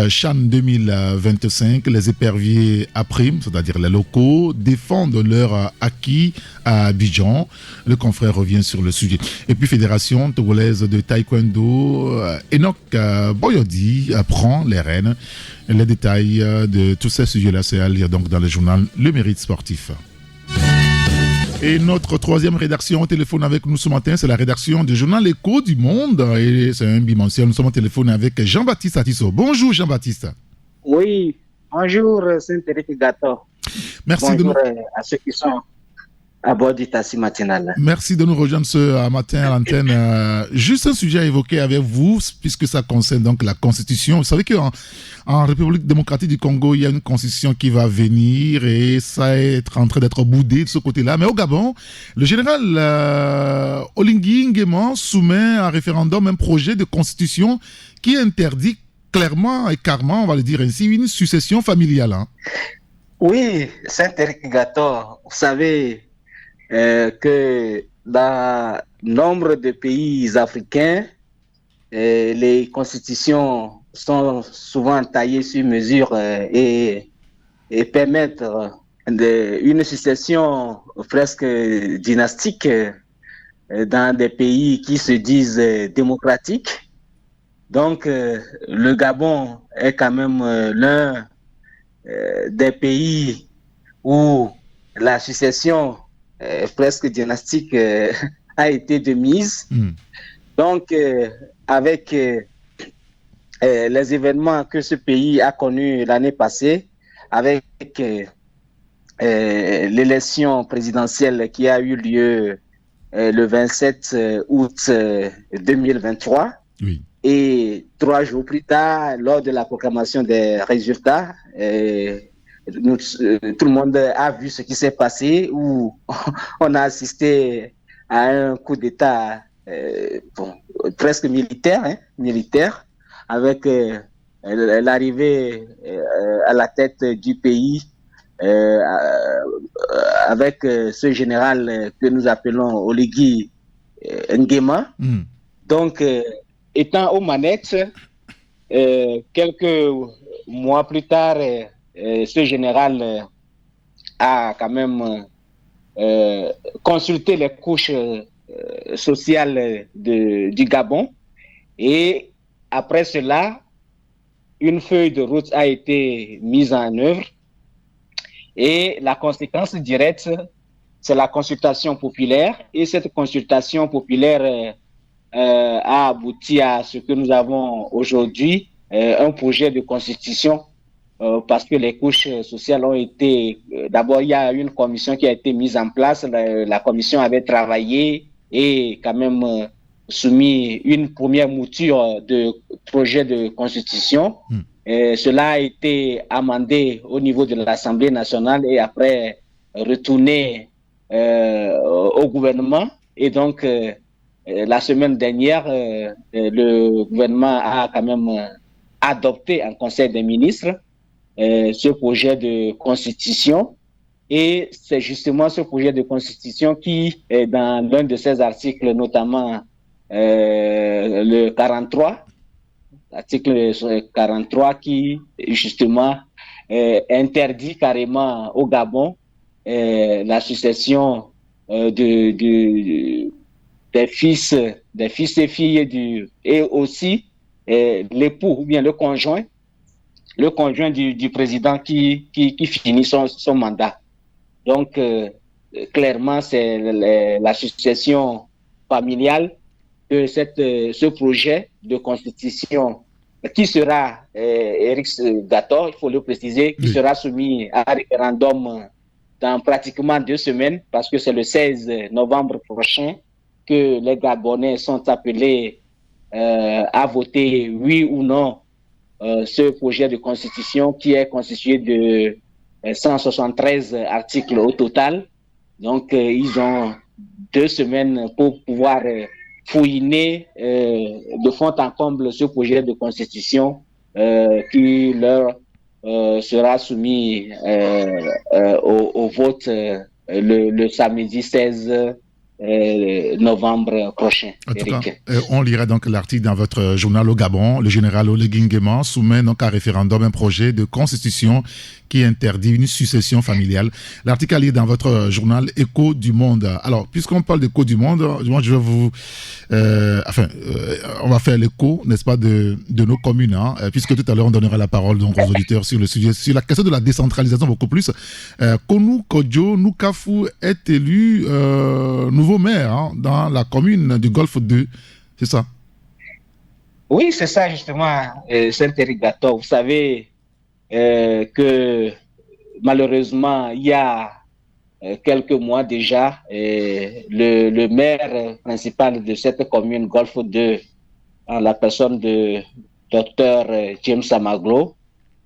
Chan 2025, les éperviers à prime, c'est-à-dire les locaux, défendent leur acquis à Abidjan. Le confrère revient sur le sujet. Et puis, Fédération togolaise de taekwondo, Enoch Boyodi prend les rênes. Les détails de tous ces sujets-là, c'est à lire donc dans le journal Le Mérite Sportif. Et notre troisième rédaction au téléphone avec nous ce matin, c'est la rédaction du journal Écho du Monde. Et c'est un bimensuel. Nous sommes au téléphone avec Jean-Baptiste Atisso. Bonjour Jean-Baptiste. Oui, bonjour Saint-Éric Gato. Merci bonjour à ceux qui sont à bord du taxi matinal. Merci de nous rejoindre ce matin à l'antenne. Juste un sujet à évoquer avec vous, puisque ça concerne donc la Constitution. Vous savez qu'en République démocratique du Congo, il y a une Constitution qui va venir et ça est en train d'être boudé de ce côté-là. Mais au Gabon, le général Oligui Nguema soumet à référendum un projet de Constitution qui interdit clairement et carrément, on va le dire ainsi, une succession familiale. Hein. Oui, Saint-Éric Gato, vous savez que dans nombre de pays africains, les constitutions sont souvent taillées sur mesure et permettent une succession presque dynastique dans des pays qui se disent démocratiques. Donc, le Gabon est quand même l'un des pays où la succession presque dynastique a été de mise. Donc, avec les événements que ce pays a connus l'année passée, avec l'élection présidentielle qui a eu lieu le 27 août 2023. Oui. Et 3 jours plus tard, lors de la proclamation des résultats, tout le monde a vu ce qui s'est passé, où on a assisté à un coup d'État presque militaire, avec l'arrivée à la tête du pays avec ce général que nous appelons Oligui Nguema. Donc, étant aux manettes, quelques mois plus tard, ce général a quand même consulté les couches sociales du Gabon, et après cela, une feuille de route a été mise en œuvre, et la conséquence directe, c'est la consultation populaire, et cette consultation populaire a abouti à ce que nous avons aujourd'hui, un projet de constitution, parce que les couches sociales ont été... D'abord, il y a une commission qui a été mise en place. La commission avait travaillé et quand même soumis une première mouture de projet de constitution. Cela a été amendé au niveau de l'Assemblée nationale et après retourné au gouvernement. Et donc, la semaine dernière, le gouvernement a quand même adopté en Conseil des ministres ce projet de constitution. Et c'est justement ce projet de constitution qui, dans l'un de ses articles, notamment le 43, l'article 43, qui justement interdit carrément au Gabon la succession des fils et filles et aussi l'époux ou bien le conjoint du président qui finit son mandat. Donc, clairement, c'est la succession familiale que ce projet de constitution qui sera, Éric Gator, il faut le préciser, qui sera soumis à référendum dans pratiquement 2 semaines, parce que c'est le 16 novembre prochain que les Gabonais sont appelés à voter oui ou non ce projet de constitution qui est constitué de 173 articles au total. Donc, ils ont 2 semaines pour pouvoir fouiner de fond en comble ce projet de constitution qui leur sera soumis au vote le samedi 16 novembre prochain. En tout cas, on lira donc l'article dans votre journal au Gabon. Le général Oligui Nguema soumet donc à référendum un projet de constitution qui interdit une succession familiale. L'article à lire dans votre journal Écho du Monde. Alors, puisqu'on parle d'Écho du Monde, moi je vais vous... on va faire l'écho, n'est-ce pas, de nos communes, hein, puisque tout à l'heure on donnera la parole donc, aux auditeurs sur le sujet, sur la question de la décentralisation beaucoup plus. Konou Kodjo Nukafu est élu nouveau maire dans la commune du Golfe 2, c'est ça? Oui, c'est ça justement, Saint-Éric Gator. Vous savez que malheureusement, il y a quelques mois déjà, le maire principal de cette commune Golfe 2, en la personne de Dr James Amaglo,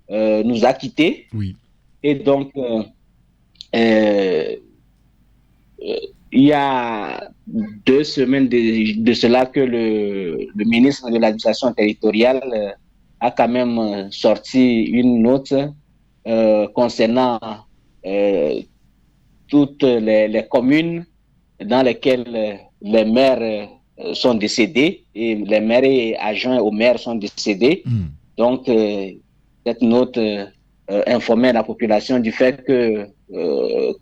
nous a quittés. Oui. Et donc, il y a 2 semaines de cela que le ministre de l'administration territoriale a quand même sorti une note concernant toutes les communes dans lesquelles les maires sont décédés et les maires et adjoints aux maires sont décédés. Donc, cette note informait la population du fait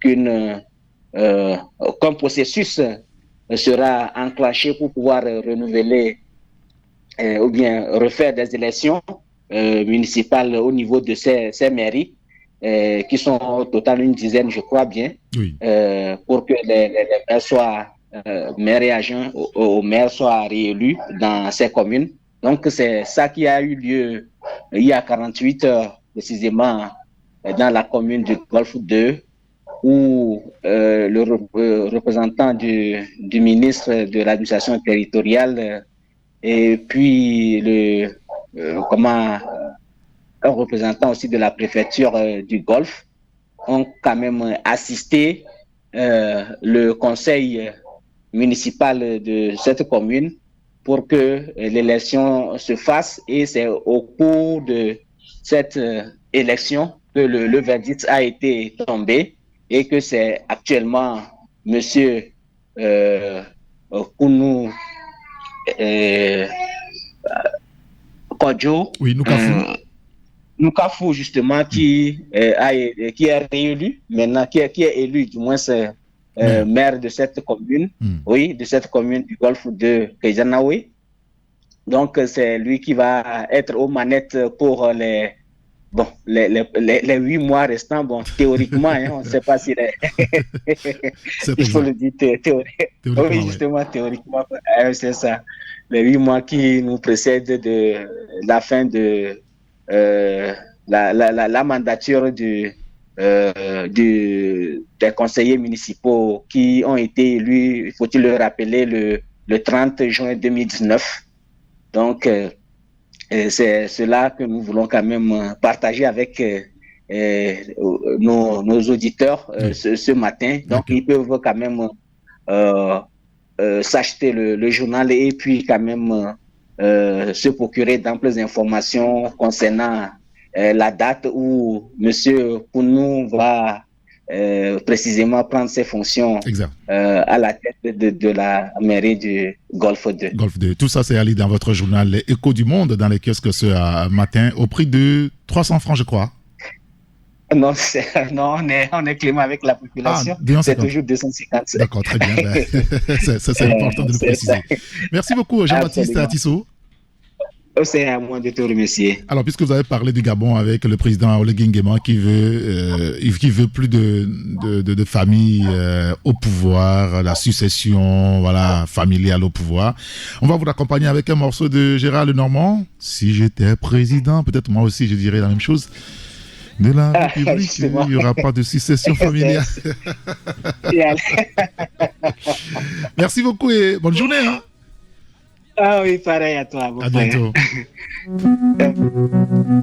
qu'un processus sera enclenché pour pouvoir renouveler ou bien refaire des élections municipales au niveau de ces mairies, qui sont au total une dizaine, je crois bien, oui. Pour que les maires soient maires et agents aux maires soient réélus dans ces communes. Donc, c'est ça qui a eu lieu il y a 48 heures, précisément, dans la commune du Golfe 2, où le représentant du ministre de l'administration territoriale et puis un représentant aussi de la préfecture du Golfe ont quand même assisté le conseil municipal de cette commune pour que l'élection se fasse, et c'est au cours de cette élection que le verdict a été tombé et que c'est actuellement monsieur Kounou Kodjo, Nukafu justement, qui est réélu maintenant, qui est élu du moins maire de cette commune, oui, de cette commune du Golfe de Kejanawe. Donc c'est lui qui va être aux manettes pour les 8 mois restants. Bon, théoriquement, on ne sait pas si il faut le dire théoriquement. Oui, justement, théoriquement, c'est ça. Les 8 mois qui nous précèdent de la fin de la mandature des conseillers municipaux qui ont été élus, faut-il le rappeler, le 30 juin 2019. Donc, c'est cela que nous voulons quand même partager avec nos auditeurs ce matin. Donc, ils peuvent quand même s'acheter le journal et puis quand même se procurer d'amples informations concernant la date où M. Kounou va précisément prendre ses fonctions à la tête de la mairie du Golfe 2. Golfe 2. Tout ça, c'est à lire dans votre journal Les Échos du Monde dans les kiosques ce matin au prix de 300 francs, je crois. Non, on est clément avec la population. C'est toujours 250. D'accord, très bien. C'est important de le préciser. Merci beaucoup, Jean-Baptiste Tissot. C'est à moi de te remercier. Alors, puisque vous avez parlé du Gabon avec le président Oligui Nguema qui veut plus de famille au pouvoir, la succession familiale au pouvoir, on va vous accompagner avec un morceau de Gérard Lenormand. Si j'étais président, peut-être moi aussi je dirais la même chose. De la République, il n'y aura pas de succession familiale. Merci beaucoup et bonne journée. Hein. Ah oui, pareil à toi. À bientôt.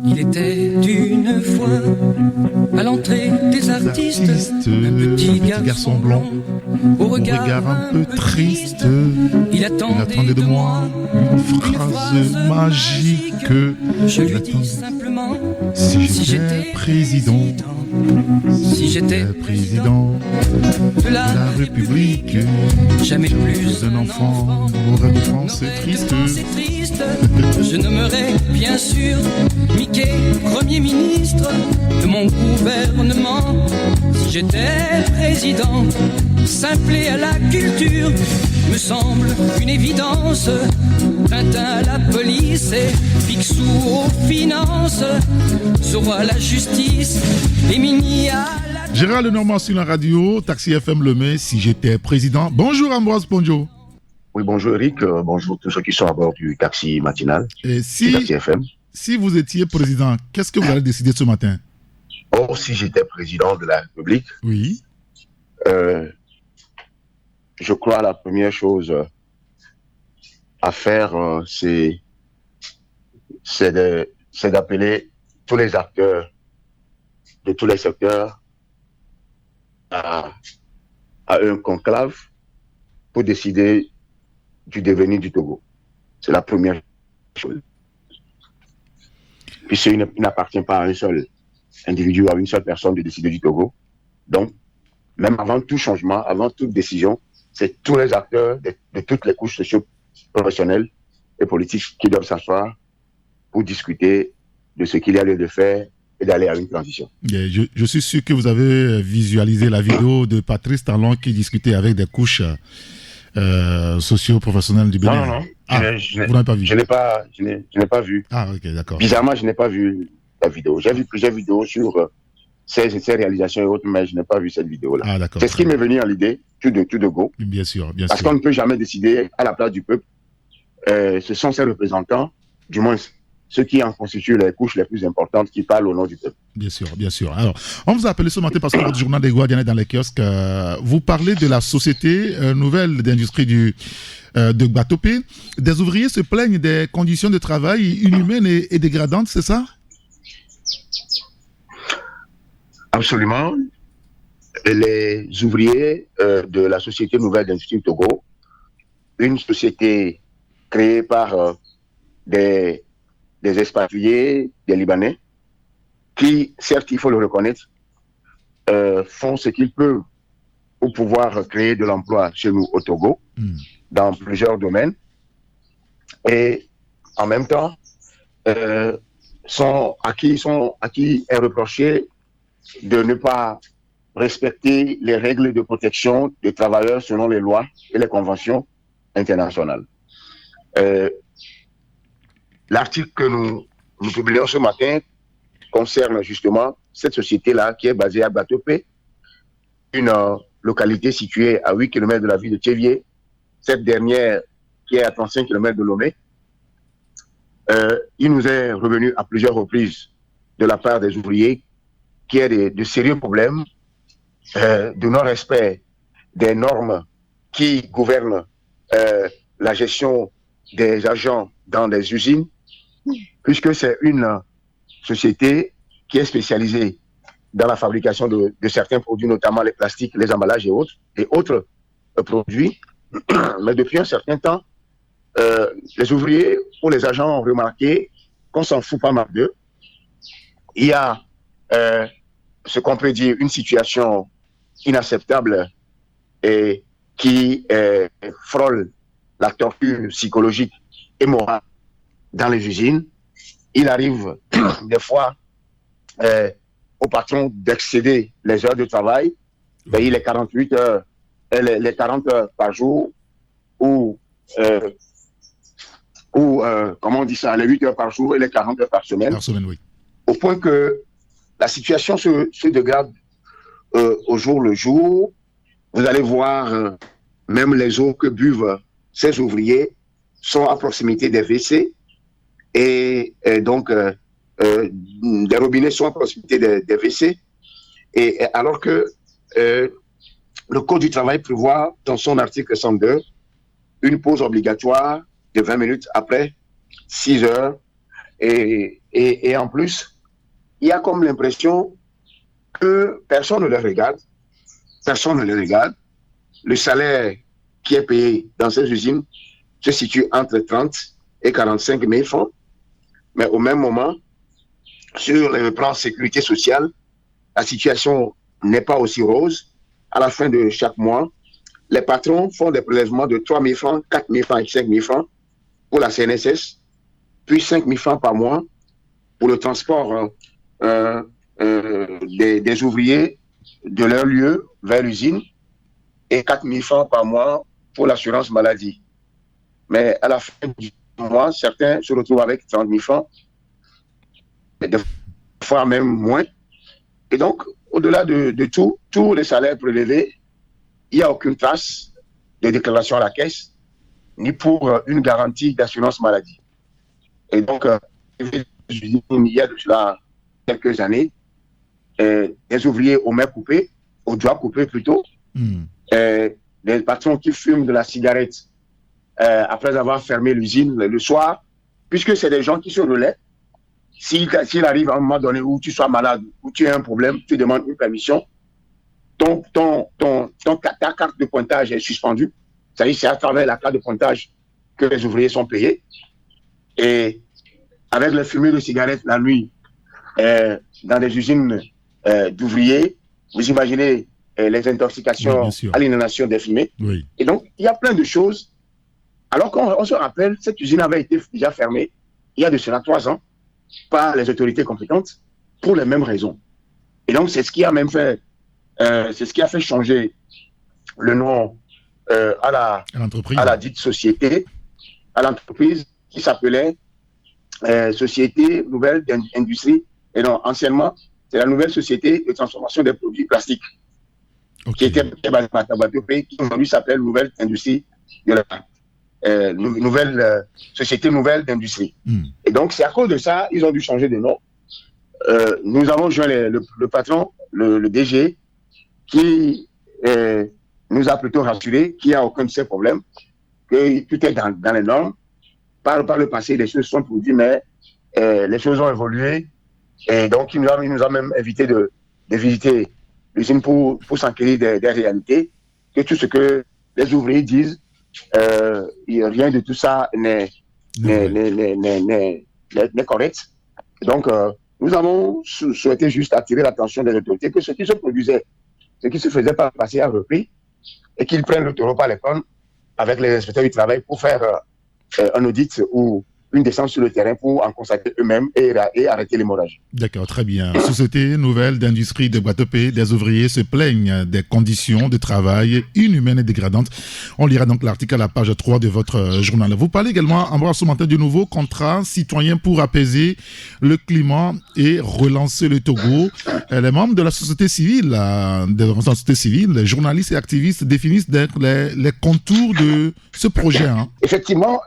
Il était une fois à l'entrée des artistes un petit garçon blond au regard un peu triste. Il attendait de moi une phrase magique. Je lui dis simplement si j'étais président. Si j'étais président de la République, jamais plus un enfant aurait de pensée triste. Je nommerais bien sûr Mickey Premier ministre de mon gouvernement. Si j'étais président, simplé à la culture, me semble une évidence. Tintin à la police et Picsou aux finances, Zorro à la justice et Mini à la... Gérard Lenormand sur la radio, Taxi FM Le Mai, si j'étais président. Bonjour Ambroise Ponjo. Oui, bonjour Eric, bonjour tous ceux qui sont à bord du taxi matinal. Et Taxi FM. Si vous étiez président, qu'est-ce que vous allez décider ce matin? Oh, si j'étais président de la République, oui. Je crois la première chose à faire, c'est d'appeler tous les acteurs de tous les secteurs à un conclave pour décider du devenir du Togo. C'est la première chose. Puisqu'il n'appartient pas à un seul individu, à une seule personne de décider du Togo. Donc, même avant tout changement, avant toute décision, c'est tous les acteurs de toutes les couches socio-professionnelles et politiques qui doivent s'asseoir pour discuter de ce qu'il y a lieu de faire et d'aller à une transition. Je suis sûr que vous avez visualisé la vidéo de Patrice Talon qui discutait avec des couches socio-professionnelles du Bénin. Non. Vous n'avez pas vu? Je n'ai pas vu. Ah, ok, d'accord. Bizarrement, je n'ai pas vu la vidéo. J'ai vu plusieurs vidéos sur ces réalisations et autres, mais je n'ai pas vu cette vidéo-là. Ah, d'accord. C'est ce qui m'est venu à l'idée, tout de go. Bien sûr. Parce qu'on ne peut jamais décider à la place du peuple. Ce sont ses représentants du moins ceux qui en constituent les couches les plus importantes, qui parlent au nom du peuple. Bien sûr, bien sûr. Alors, on vous a appelé ce matin parce que votre journal des Guardians est dans les kiosques. Vous parlez de la société nouvelle d'industrie de Gbatope. Des ouvriers se plaignent des conditions de travail inhumaines et dégradantes, c'est ça? Absolument. Les ouvriers de la société nouvelle d'industrie du Togo, une société créée par des expatriés, des Libanais, qui, certes, il faut le reconnaître, font ce qu'ils peuvent pour pouvoir créer de l'emploi chez nous au Togo, dans plusieurs domaines, et en même temps, à qui est reproché de ne pas respecter les règles de protection des travailleurs selon les lois et les conventions internationales. L'article que nous publions ce matin concerne justement cette société-là qui est basée à Gbatope, une localité située à 8 km de la ville de Tchévié, cette dernière qui est à 35 km de Lomé. Il nous est revenu à plusieurs reprises de la part des ouvriers qu'il y a de sérieux problèmes de non-respect des normes qui gouvernent la gestion des agents dans des usines, puisque c'est une société qui est spécialisée dans la fabrication de certains produits, notamment les plastiques, les emballages et autres produits. Mais depuis un certain temps, les ouvriers ou les agents ont remarqué qu'on s'en fout pas mal d'eux. Il y a ce qu'on peut dire une situation inacceptable et qui frôle la torture psychologique et morale dans les usines. Il arrive des fois au patron d'excéder les heures de travail, payer les 48 heures, les 40 heures par jour, ou comment on dit ça, les 8 heures par jour et les 40 heures par semaine. Oui. Au point que la situation se dégrade au jour le jour. Vous allez voir, même les eaux que buvent ces ouvriers sont à proximité des WC et donc des robinets sont à proximité des WC. Et alors que le Code du travail prévoit dans son article 102 une pause obligatoire de 20 minutes après 6 heures. Et en plus, il y a comme l'impression que personne ne les regarde. Personne ne les regarde. Le salaire qui est payé dans ces usines se situe entre 30 et 45 000 francs. Mais au même moment, sur le plan sécurité sociale, la situation n'est pas aussi rose. À la fin de chaque mois, les patrons font des prélèvements de 3 000 francs, 4 000 francs et 5 000 francs pour la CNSS, puis 5 000 francs par mois pour le transport des ouvriers de leur lieu vers l'usine et 4 000 francs par mois pour l'assurance maladie. Mais à la fin du mois, certains se retrouvent avec 30 000 francs, et des fois même moins. Et donc, au-delà de tous les salaires prélevés, il n'y a aucune trace de déclaration à la caisse, ni pour une garantie d'assurance maladie. Et donc, il y a de cela quelques années, des ouvriers aux mains coupées, aux doigts coupés plutôt, des patrons qui fument de la cigarette après avoir fermé l'usine le soir, puisque c'est des gens qui se relaient. S'il arrive à un moment donné où tu sois malade, où tu as un problème, tu demandes une permission, ta carte de pointage est suspendue. C'est-à-dire c'est à travers la carte de pointage que les ouvriers sont payés. Et avec le fumée de cigarette la nuit, dans des usines d'ouvriers, vous imaginez les intoxications à l'inhalation des fumées. Oui. Et donc, il y a plein de choses. Alors qu'on se rappelle, cette usine avait été déjà fermée il y a de cela 3 ans par les autorités compétentes pour les mêmes raisons. Et donc, c'est ce qui a même fait, changer le nom à la dite société, à l'entreprise qui s'appelait Société Nouvelle d'Industrie. Et donc, anciennement, c'est la nouvelle société de transformation des produits plastiques qui était basée à Gbatope, qui aujourd'hui s'appelle Nouvelle Industrie de la. société nouvelle d'industrie. Et donc, c'est à cause de ça, ils ont dû changer de nom. Nous avons joint le patron, le DG, qui nous a plutôt rassuré qu'il n'y a aucun de ces problèmes, que tout est dans les normes. Par le passé, les choses sont produites, mais les choses ont évolué. Et donc, il nous a même invité de visiter l'usine pour s'enquérir des réalités, que tout ce que les ouvriers disent, rien de tout ça n'est correct. Donc, nous avons souhaité juste attirer l'attention des autorités que ce qui se produisait, ce qui se faisait par le passé a repris, et qu'ils prennent le taureau par les cornes avec les inspecteurs du travail pour faire un audit ou une descente sur le terrain pour en constater eux-mêmes et arrêter l'hémorragie. D'accord, très bien. Société nouvelle d'industrie de Bois-Topé, des ouvriers se plaignent des conditions de travail inhumaines et dégradantes. On lira donc l'article à la page 3 de votre journal. Vous parlez également, Ambroise Soumantin, du nouveau contrat citoyen pour apaiser le climat et relancer le Togo. Les membres de la société civile, les journalistes et activistes définissent les contours de ce projet. Effectivement,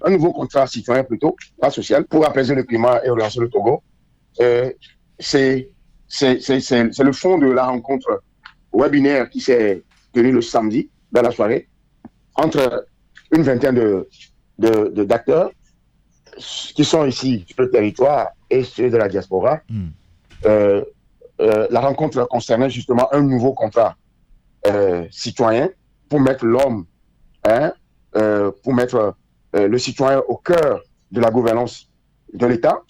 un nouveau contrat citoyen plutôt, pas social, pour apaiser le climat et relancer le Togo. C'est le fond de la rencontre webinaire qui s'est tenue le samedi, dans la soirée, entre une vingtaine d'acteurs qui sont ici sur le territoire et ceux de la diaspora. La rencontre concernait justement un nouveau contrat citoyen pour mettre l'homme, pour mettre le citoyen au cœur de la gouvernance de l'État.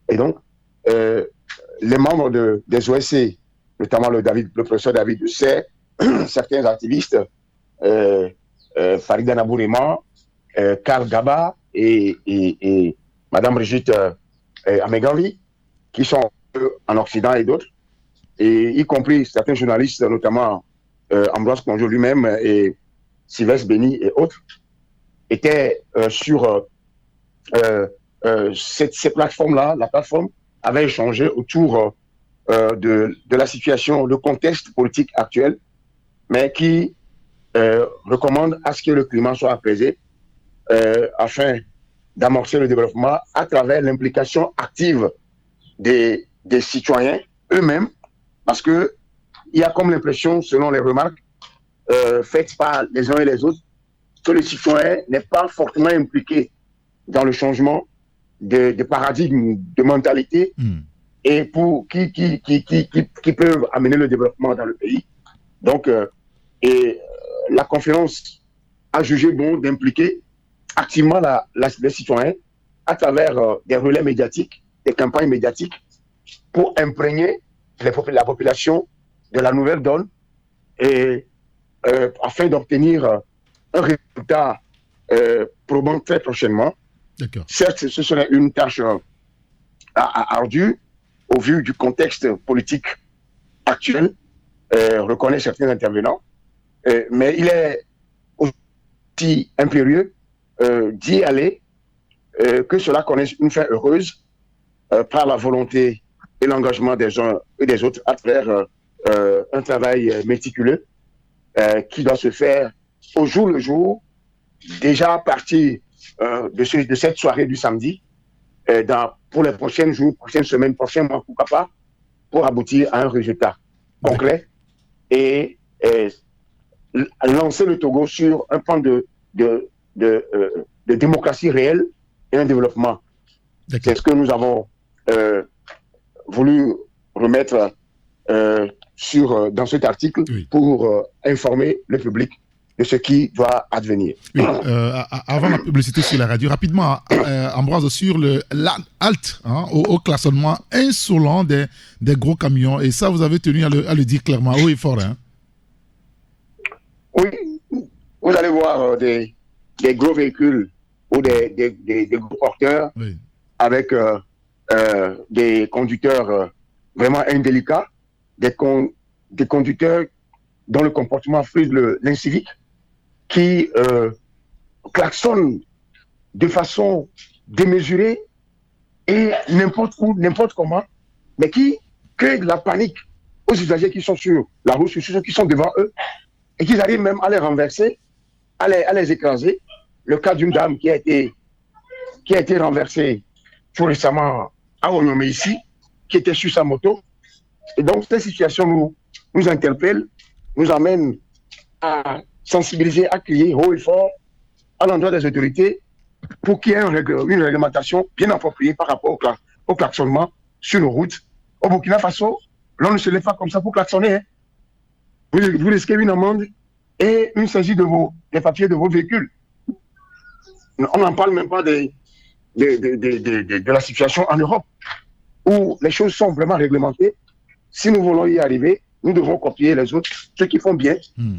Et donc, les membres des OSC, notamment le professeur David Doucet, certains activistes, Farida Nabourima, Karl Gaba et Madame Brigitte Ameganvi, qui sont en Occident et d'autres, et y compris certains journalistes, notamment Ambroise Conjo lui-même et Sylvestre Béni et autres, étaient sur cette plateforme-là. La plateforme avait échangé autour de la situation, le contexte politique actuel, mais qui recommande à ce que le climat soit apaisé afin d'amorcer le développement à travers l'implication active des citoyens eux-mêmes, parce qu'il y a comme l'impression, selon les remarques faites par les uns et les autres, que le citoyen n'est pas fortement impliqué dans le changement de paradigme, de mentalité, et qui peuvent amener le développement dans le pays. Donc, la conférence a jugé bon d'impliquer activement les citoyens à travers des relais médiatiques, des campagnes médiatiques, pour imprégner la population de la nouvelle donne, et afin d'obtenir un résultat probant très prochainement. Certes, ce serait une tâche ardue au vu du contexte politique actuel, reconnaît certains intervenants, mais il est aussi impérieux d'y aller, que cela connaisse une fin heureuse par la volonté et l'engagement des uns et des autres à travers un travail méticuleux qui doit se faire au jour le jour, déjà à partir de cette soirée du samedi, pour les prochains jours, prochaines semaines, prochains mois, pourquoi pas, pour aboutir à un résultat concret et lancer le Togo sur un plan de démocratie réelle et un développement. C'est ce que nous avons voulu remettre dans cet article pour informer le public de ce qui doit advenir. Oui, avant la publicité sur la radio, rapidement, Ambroise, sur le HALT, au klaxonnement insolent des gros camions, et ça, vous avez tenu à le dire clairement, haut et fort. Oui, vous allez voir des gros véhicules ou des gros porteurs avec des conducteurs vraiment indélicats, des conducteurs dont le comportement frise l'incivique, qui klaxonnent de façon démesurée et n'importe où, n'importe comment, mais qui créent de la panique aux usagers qui sont sur la route, sur ceux qui sont devant eux, et qu'ils arrivent même à les renverser, à les écraser, le cas d'une dame qui a été renversée tout récemment à Onyomé ici, qui était sur sa moto. Et donc, cette situation nous interpelle, nous amène à sensibiliser, à crier haut et fort à l'endroit des autorités pour qu'il y ait une réglementation bien appropriée par rapport au klaxonnement sur nos routes. Au Burkina Faso, l'on ne se lève pas comme ça pour klaxonner. Hein. Vous risquez une amende et une saisie des papiers de vos véhicules. On n'en parle même pas de la situation en Europe, où les choses sont vraiment réglementées. Si nous voulons y arriver, nous devons copier les autres, ceux qui font bien,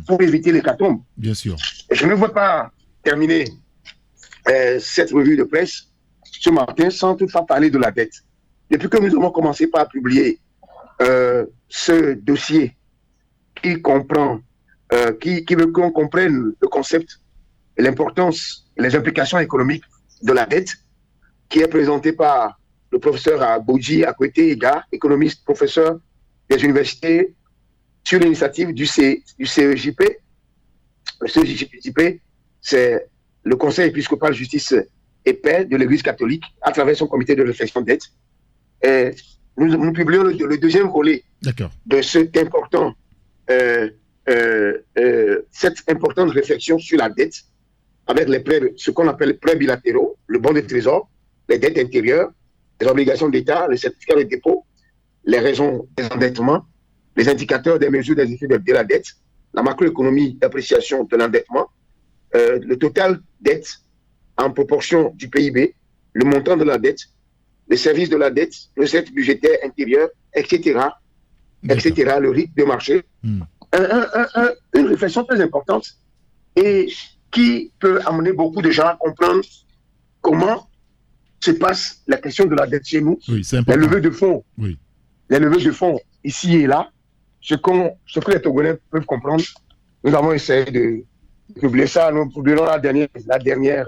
pour éviter l'hécatombe. Bien sûr. Et je ne veux pas terminer cette revue de presse ce matin sans toutefois parler de la dette. Depuis que nous avons commencé par publier ce dossier qui comprend, qui veut qu'on comprenne le concept, l'importance et les implications économiques de la dette, qui est présenté par le professeur Abodji Akwete Ega, économiste, professeur des universités, sur l'initiative du CEJP. Le CEJP, c'est le Conseil épiscopal justice et paix de l'Église catholique, à travers son comité de réflexion dette. Et nous publions le deuxième volet de cette importante réflexion sur la dette, avec les prêts, ce qu'on appelle les prêts bilatéraux, le bon de trésor, les dettes intérieures, les obligations d'État, les certificats de dépôt, les raisons des endettements, les indicateurs des mesures des effets de la dette, la macroéconomie d'appréciation de l'endettement, le total dette en proportion du PIB, le montant de la dette, les services de la dette, recettes budgétaires intérieures, etc., le rythme de marché. Une réflexion très importante et qui peut amener beaucoup de gens à comprendre comment se passe la question de la dette chez nous, les levées de fonds. Oui. Les levées de fonds ici et là, ce que les Togolais peuvent comprendre. Nous avons essayé de publier ça. Nous publierons la dernière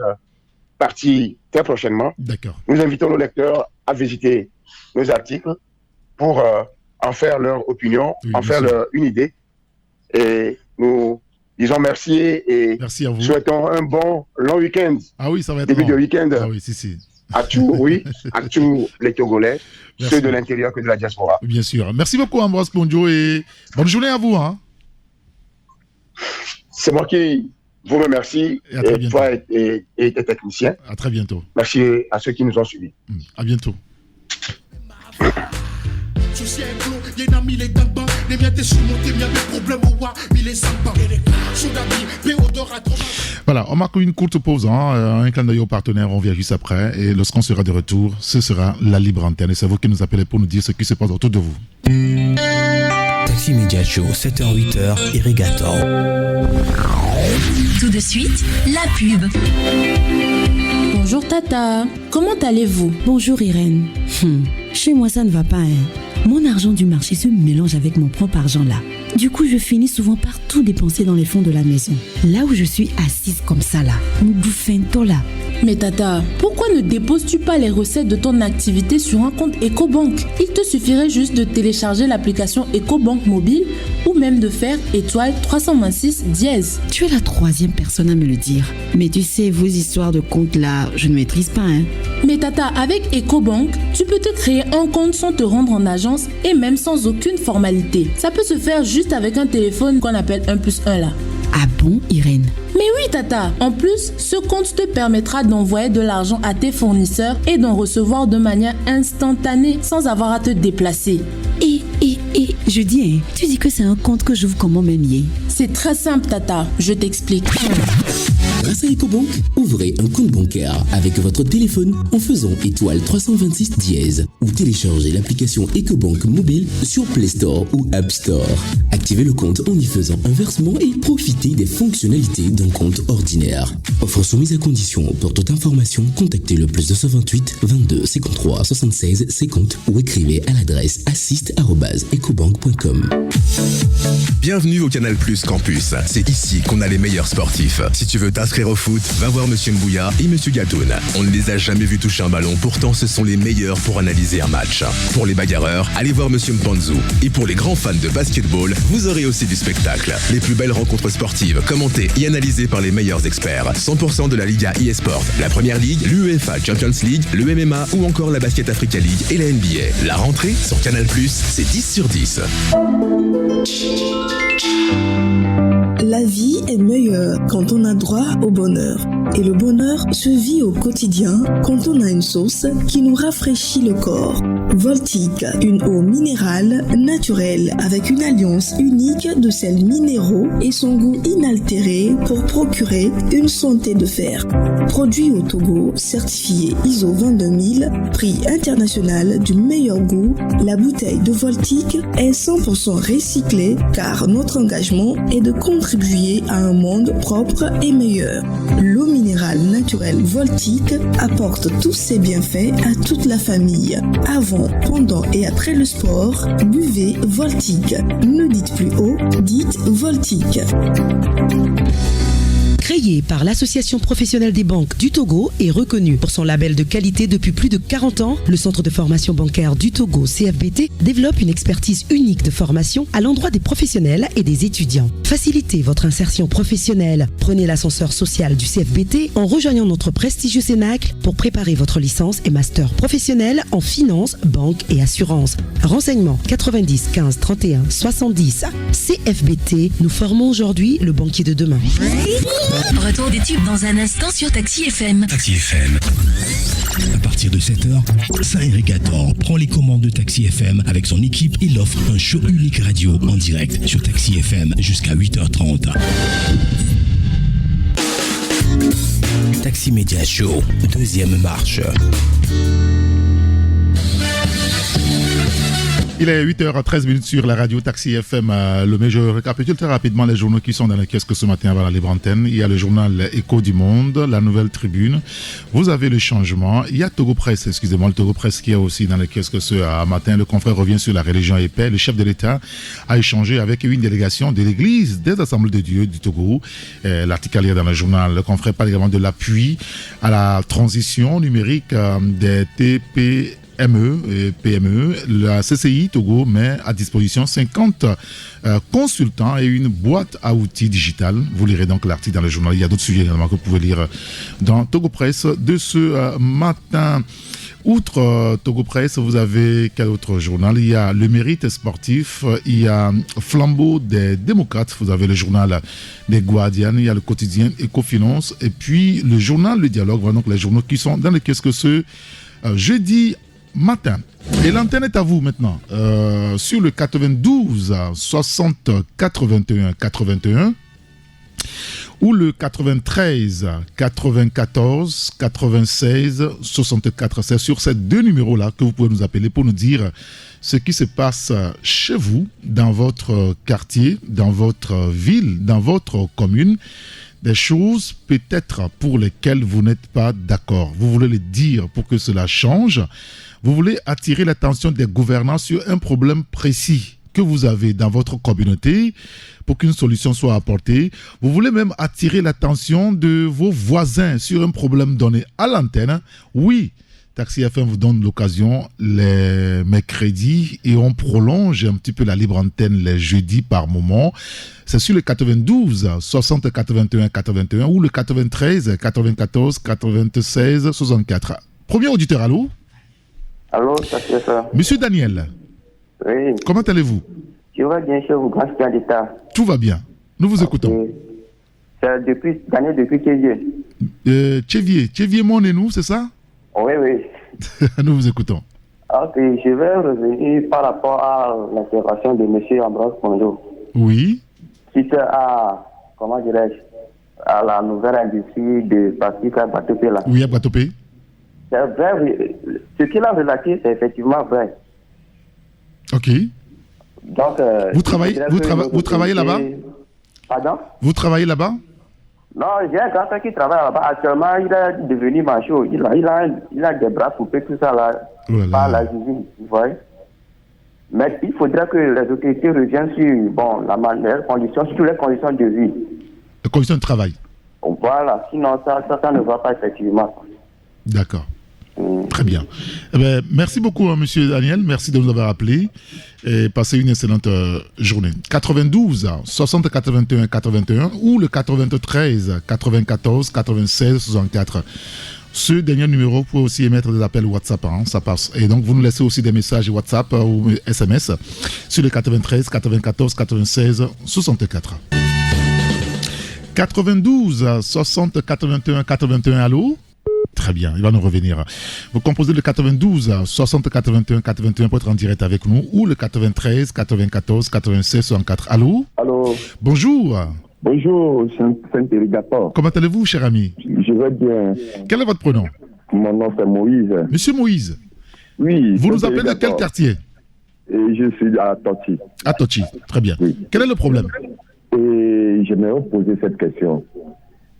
partie très prochainement. D'accord. Nous invitons nos lecteurs à visiter nos articles pour en faire leur opinion, en faire une idée. Et nous disons merci et souhaitons un bon long week-end. Ah oui, ça va être début de week-end. Ah oui, si. À tous les Togolais, merci. Ceux de l'intérieur que de la diaspora. Bien sûr. Merci beaucoup, Ambroise Ponjo, et bonne journée à vous. Hein. C'est moi qui vous remercie, et toi et tes techniciens. À très bientôt. Merci à ceux qui nous ont suivis. À bientôt. Voilà, on marque une courte pause, un clin d'œil aux partenaires, on vient juste après, et lorsqu'on sera de retour, ce sera la libre antenne, et c'est vous qui nous appelez pour nous dire ce qui se passe autour de vous. Taxi Media Show, 7h-8h, Irrigator. Tout de suite, la pub. Bonjour Tata, comment allez-vous? Bonjour Irène. Chez moi ça ne va pas, Mon argent du marché se mélange avec mon propre argent là. Du coup, je finis souvent par tout dépenser dans les fonds de la maison. Là où je suis assise comme ça là, nous bouffons là. Mais Tata, pourquoi ne déposes-tu pas les recettes de ton activité sur un compte EcoBank? Il te suffirait juste de télécharger l'application EcoBank mobile ou même de faire étoile 326 dièse. Tu es la troisième personne à me le dire. Mais tu sais, vos histoires de compte là, je ne maîtrise pas, Mais Tata, avec EcoBank, tu peux te créer un compte sans te rendre en agence et même sans aucune formalité. Ça peut se faire juste avec un téléphone qu'on appelle 1+1 là. Ah bon, Irène? Mais oui, Tata. En plus, ce compte te permettra d'envoyer de l'argent à tes fournisseurs et d'en recevoir de manière instantanée sans avoir à te déplacer. Je dis, tu dis que c'est un compte que j'ouvre comment même hier? C'est très simple, Tata. Je t'explique. Grâce à EcoBank, ouvrez un compte bancaire avec votre téléphone en faisant étoile 326 dièse ou téléchargez l'application EcoBank mobile sur Play Store ou App Store. Activez le compte en y faisant un versement et profitez des fonctionnalités d'un compte ordinaire. Offre soumise à condition. Pour toute information, contactez le +228 22 53 76 50 ou écrivez à l'adresse assist@ecobank.com. Bienvenue au Canal Plus Campus. C'est ici qu'on a les meilleurs sportifs. Si tu veux t'inscrire s'inscrire au foot, va voir Monsieur Mbouya et Monsieur Gatoun. On ne les a jamais vus toucher un ballon, pourtant ce sont les meilleurs pour analyser un match. Pour les bagarreurs, allez voir Monsieur Mpanzu. Et pour les grands fans de basketball, vous aurez aussi du spectacle. Les plus belles rencontres sportives, commentées et analysées par les meilleurs experts. 100% de la Liga eSport, la Première Ligue, l'UEFA Champions League, le MMA ou encore la Basket Africa League et la NBA. La rentrée sur Canal+, c'est 10 sur 10. La vie est meilleure quand on a droit au bonheur. Et le bonheur se vit au quotidien quand on a une sauce qui nous rafraîchit le corps. Voltique, une eau minérale naturelle avec une alliance unique de sels minéraux et son goût inaltéré pour procurer une santé de fer. Produit au Togo, certifié ISO 22000, prix international du meilleur goût, la bouteille de Voltique est 100% recyclée car notre engagement est de contribuer à un monde propre et meilleur. L'eau minérale naturelle Voltique apporte tous ses bienfaits à toute la famille. Avant, pendant et après le sport, buvez Voltique. Ne dites plus haut, dites Voltique. Créé par l'Association professionnelle des banques du Togo et reconnu pour son label de qualité depuis plus de 40 ans, le Centre de formation bancaire du Togo, CFBT, développe une expertise unique de formation à l'endroit des professionnels et des étudiants. Facilitez votre insertion professionnelle. Prenez l'ascenseur social du CFBT en rejoignant notre prestigieux Cénacle pour préparer votre licence et master professionnel en finance, banque et assurance. Renseignements 90 15 31 70. CFBT, nous formons aujourd'hui le banquier de demain. Retour des tubes dans un instant sur Taxi FM. Taxi FM. À partir de 7h, Saint-Irrigator prend les commandes de Taxi FM avec son équipe. Il offre un show unique radio en direct sur Taxi FM jusqu'à 8h30. Taxi Media Show, deuxième marche. Il est 8h13 sur la radio Taxi FM. Je récapitule très rapidement les journaux qui sont dans les kiosques ce matin avant la libre antenne. Il y a le journal Écho du Monde, la Nouvelle Tribune. Vous avez le changement. Il y a Togo Presse, le Togo Presse qui est aussi dans les kiosques ce matin. Le confrère revient sur la religion et paix. Le chef de l'État a échangé avec une délégation de l'Église des Assemblées de Dieu du Togo. L'article est dans le journal. Le confrère parle également de l'appui à la transition numérique des TPME et PME. La CCI Togo met à disposition 50 consultants et une boîte à outils digitale. Vous lirez donc l'article dans le journal. Il y a d'autres sujets également que vous pouvez lire dans Togo Presse de ce matin. Outre Togo Presse, vous avez quel autre journal? Il y a Le Mérite sportif, il y a Flambeau des démocrates, vous avez le journal des Guardians, il y a le quotidien Ecofinance et puis le journal Le Dialogue. Voilà donc les journaux qui sont dans les kiosques ce jeudi matin. Et l'antenne est à vous maintenant sur le 92 60 81 81 ou le 93 94 96 64. C'est sur ces deux numéros-là que vous pouvez nous appeler pour nous dire ce qui se passe chez vous, dans votre quartier, dans votre ville, dans votre commune. Des choses peut-être pour lesquelles vous n'êtes pas d'accord. Vous voulez les dire pour que cela change. Vous voulez attirer l'attention des gouvernants sur un problème précis que vous avez dans votre communauté pour qu'une solution soit apportée. Vous voulez même attirer l'attention de vos voisins sur un problème donné à l'antenne. Oui, Taxi FM vous donne l'occasion les mercredis et on prolonge un petit peu la libre antenne les jeudis par moment. C'est sur le 92 60 81 81 ou le 93 94 96 64. Premier auditeur, allô? Allô, Taxi FM. Monsieur Daniel. Oui. Comment allez-vous? Je vais bien chez vous, grâce à l'État. Tout va bien. Nous vous écoutons. C'est Daniel depuis Tchévier. Tchévier, mon et nous, c'est ça? Oui, oui. Nous vous écoutons. Ok, je vais revenir par rapport à l'intervention de M. Ambroise Kondo. Oui. Suite à, comment dirais-je, à la nouvelle industrie de plastique à Batopé là. Oui, à Batopé. C'est vrai, ce qu'il a relaté, c'est effectivement vrai. Ok. Donc, vous travaillez là-bas? Pardon? Vous travaillez là-bas? Non, j'ai un grand frère qui travaille là-bas. Actuellement, il est devenu macho. Il a des bras coupés, tout ça là, par la usine, vous voyez. Mais il faudrait que les autorités reviennent sur la manière, conditions, surtout les conditions de vie. Les conditions de travail? Voilà, sinon ça ne va pas effectivement. D'accord. Très bien. Eh bien. Merci beaucoup, monsieur Daniel. Merci de nous avoir appelé. Et passez une excellente journée. 92 60 81 81 ou le 93 94 96 64. Ce dernier numéro, vous pouvez aussi émettre des appels WhatsApp, ça passe. Et donc, vous nous laissez aussi des messages WhatsApp ou SMS sur le 93 94 96 64. 92 60 81 81, allô? Très bien, il va nous revenir. Vous composez le 92 60 81 81 pour être en direct avec nous ou le 93 94 96 64. Allô? Allô? Bonjour. Bonjour, Saint-Irrigator. Comment allez-vous, cher ami? Je vais bien. Quel est votre prénom? Mon nom c'est Moïse. Monsieur Moïse? Oui. Vous nous appelez de quel quartier? Et je suis à Tochi. À Tochi, très bien. Oui. Quel est le problème? Et j'aimerais poser cette question.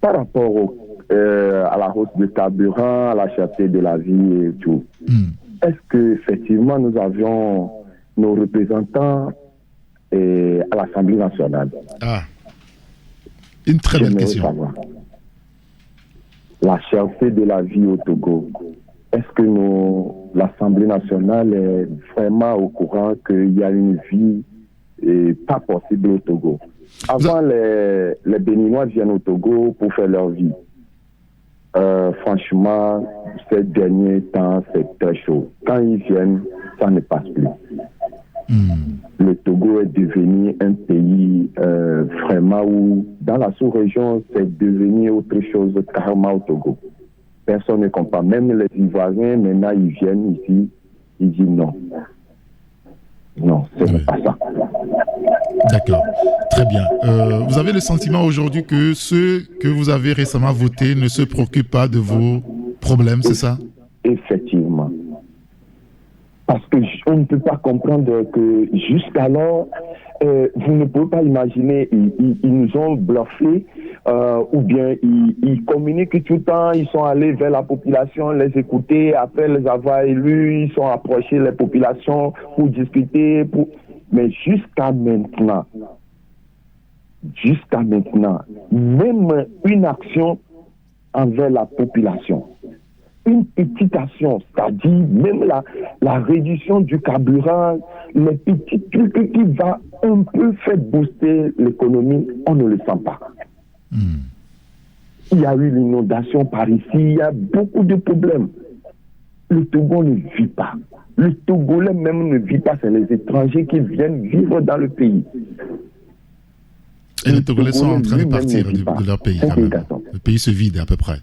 Par rapport à la hausse du carburant, à la cherté de la vie et tout, est-ce qu'effectivement nous avions nos représentants à l'Assemblée nationale? Ah, une très belle question. Savoir. La cherté de la vie au Togo, est-ce que l'Assemblée nationale est vraiment au courant qu'il y a une vie pas possible au Togo? Avant, les Béninois viennent au Togo pour faire leur vie. Franchement, ces derniers temps, c'est très chaud. Quand ils viennent, ça ne passe plus. Le Togo est devenu un pays vraiment où, dans la sous-région, c'est devenu autre chose carrément au Togo. Personne ne comprend. Même les Ivoiriens, maintenant, ils viennent ici, ils disent non. Non, c'est pas ça. D'accord, très bien. Vous avez le sentiment aujourd'hui que ceux que vous avez récemment votés ne se préoccupent pas de vos problèmes, c'est ça? Effectivement. Parce qu'on ne peut pas comprendre que jusqu'alors, vous ne pouvez pas imaginer, ils nous ont bluffé, ou bien ils communiquent tout le temps, ils sont allés vers la population, les écouter, après les avoir élus, ils sont approchés les populations pour discuter, mais jusqu'à maintenant, même une action envers la population, une petite action, c'est-à-dire même la réduction du carburant, les petits trucs qui vont un peu faire booster l'économie, on ne le sent pas. Il y a eu l'inondation par ici, il y a beaucoup de problèmes. Le Togo ne vit pas. Le Togolais même ne vit pas, c'est les étrangers qui viennent vivre dans le pays. Et les Togolais sont en train de partir de leur pays. Le pays se vide à peu près.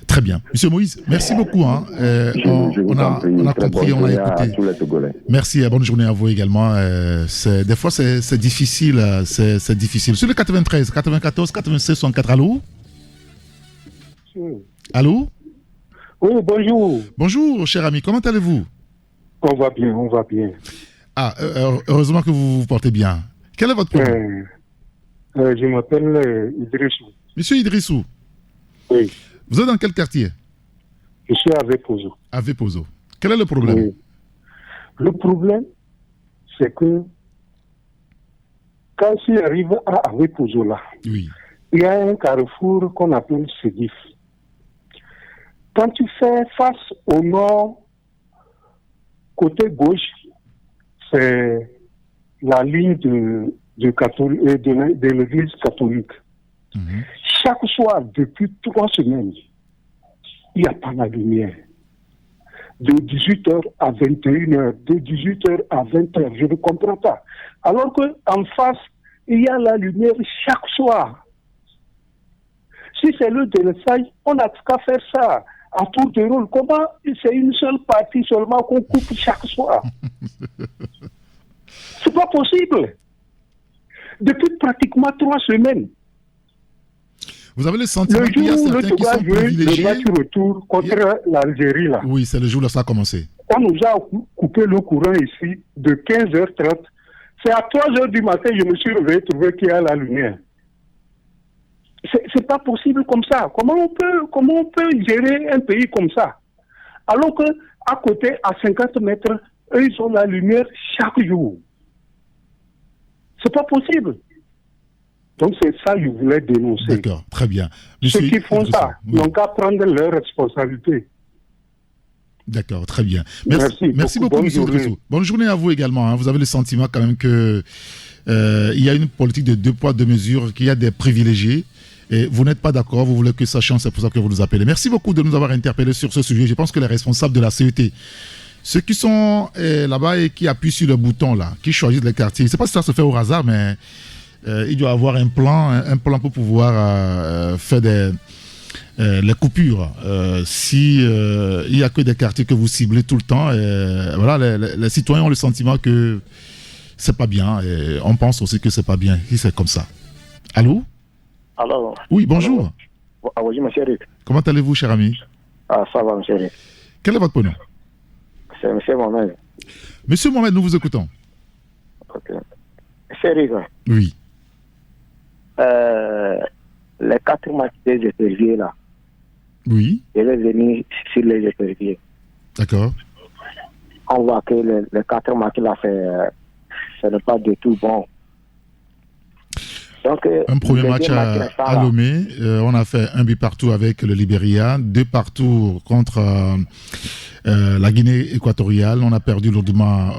Très bien. Monsieur Moïse, merci beaucoup. On a compris, on a écouté. Merci, bonne journée à vous également. Des fois, c'est difficile. C'est difficile. Sur le 93, 94, 96, 64, allô? Allô? Oui, bonjour. Bonjour, cher ami. Comment allez-vous? On va bien, on va bien. Ah, heureusement que vous vous portez bien. Quel est votre prénom? Je m'appelle Idrissou. Monsieur Idrissou? Oui. Vous êtes dans quel quartier? Je suis à Vepozo. À Vepozo. Quel est le problème? Oui. Le problème, c'est que quand tu arrives à Vepozo là, il y a un carrefour qu'on appelle Sédif. Quand tu fais face au nord, côté gauche, c'est la ligne de l'église catholique. Chaque soir, depuis 3 semaines, il n'y a pas la lumière. De 18h à 21h, de 18h à 20h, je ne comprends pas. Alors qu'en face, il y a la lumière chaque soir. Si c'est le téléphone, on n'a qu'à faire ça à tour de rôle. Comment c'est une seule partie seulement qu'on coupe chaque soir? C'est pas possible. Depuis pratiquement 3 semaines. Vous avez le sentiment qu'il y a certains qui sont privilégiés. Le match retour contre l'Algérie là. Oui, c'est le jour où ça a commencé. On nous a coupé le courant ici de 15h30. C'est à 3h du matin je me suis réveillé trouvé qu'il y a la lumière. C'est pas possible comme ça. Comment on peut gérer un pays comme ça? Alors que à côté, à 50 mètres, eux, ils ont la lumière chaque jour. C'est pas possible. Donc c'est ça que je voulais dénoncer. D'accord, très bien. Ceux qui font ça n'ont qu'à prendre leurs responsabilités. D'accord, très bien. Merci beaucoup, M. Dressou. Bonne journée à vous également. Hein. Vous avez le sentiment quand même que il y a une politique de 2 poids 2 mesures, qu'il y a des privilégiés. Et vous n'êtes pas d'accord, vous voulez que ça change, c'est pour ça que vous nous appelez. Merci beaucoup de nous avoir interpellés sur ce sujet. Je pense que les responsables de la CET, ceux qui sont là-bas et qui appuient sur le bouton, là, qui choisissent les quartiers, je ne sais pas si ça se fait au hasard, mais il doit y avoir un plan pour pouvoir faire les coupures. Si il n'y a que des quartiers que vous ciblez tout le temps, voilà, les citoyens ont le sentiment que c'est pas bien. Et on pense aussi que c'est pas bien si c'est comme ça. Allô? Alors, oui, bonjour. Ah oui, monsieur Eric. Comment allez-vous, cher ami? Ah, ça va, monsieur Eric. Quel est votre prénom? C'est monsieur Mohamed. Monsieur Mohamed, nous vous écoutons. Ok. Monsieur Eric. Oui. Les 4 matchs des éperviers, là. Oui. Je vais venir sur les éperviers. D'accord. On voit que les 4 matchs, là, ce n'est pas du tout bon. Donc, un premier match à Lomé, on a fait 1 but partout avec le Libéria, 2 partout contre la Guinée équatoriale. On a perdu lourdement,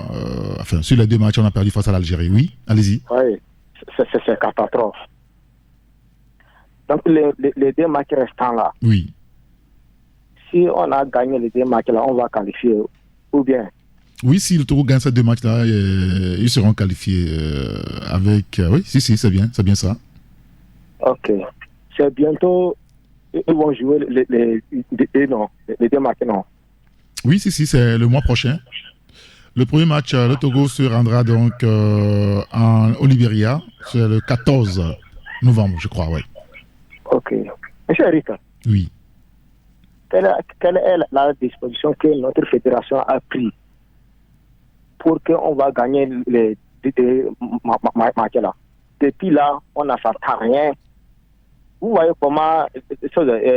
enfin sur les 2 matchs, on a perdu face à l'Algérie. Oui, allez-y. Oui, c'est catastrophe. Donc les 2 matchs restants là. Oui. Si on a gagné les 2 matchs là, on va qualifier ou bien. Oui, si le Togo gagne ces 2 matchs-là, ils seront qualifiés avec... oui, si, c'est bien ça. Ok. C'est bientôt... Ils vont jouer les 2 matchs, non? Oui, si, c'est le mois prochain. Le premier match, le Togo se rendra donc au Libéria. C'est le 14 novembre, je crois, oui. Ok. Monsieur Eric. Oui. Quelle est la disposition que notre fédération a prise pour qu'on va gagner les matchs là? Depuis là, on n'a fait rien. Vous voyez comment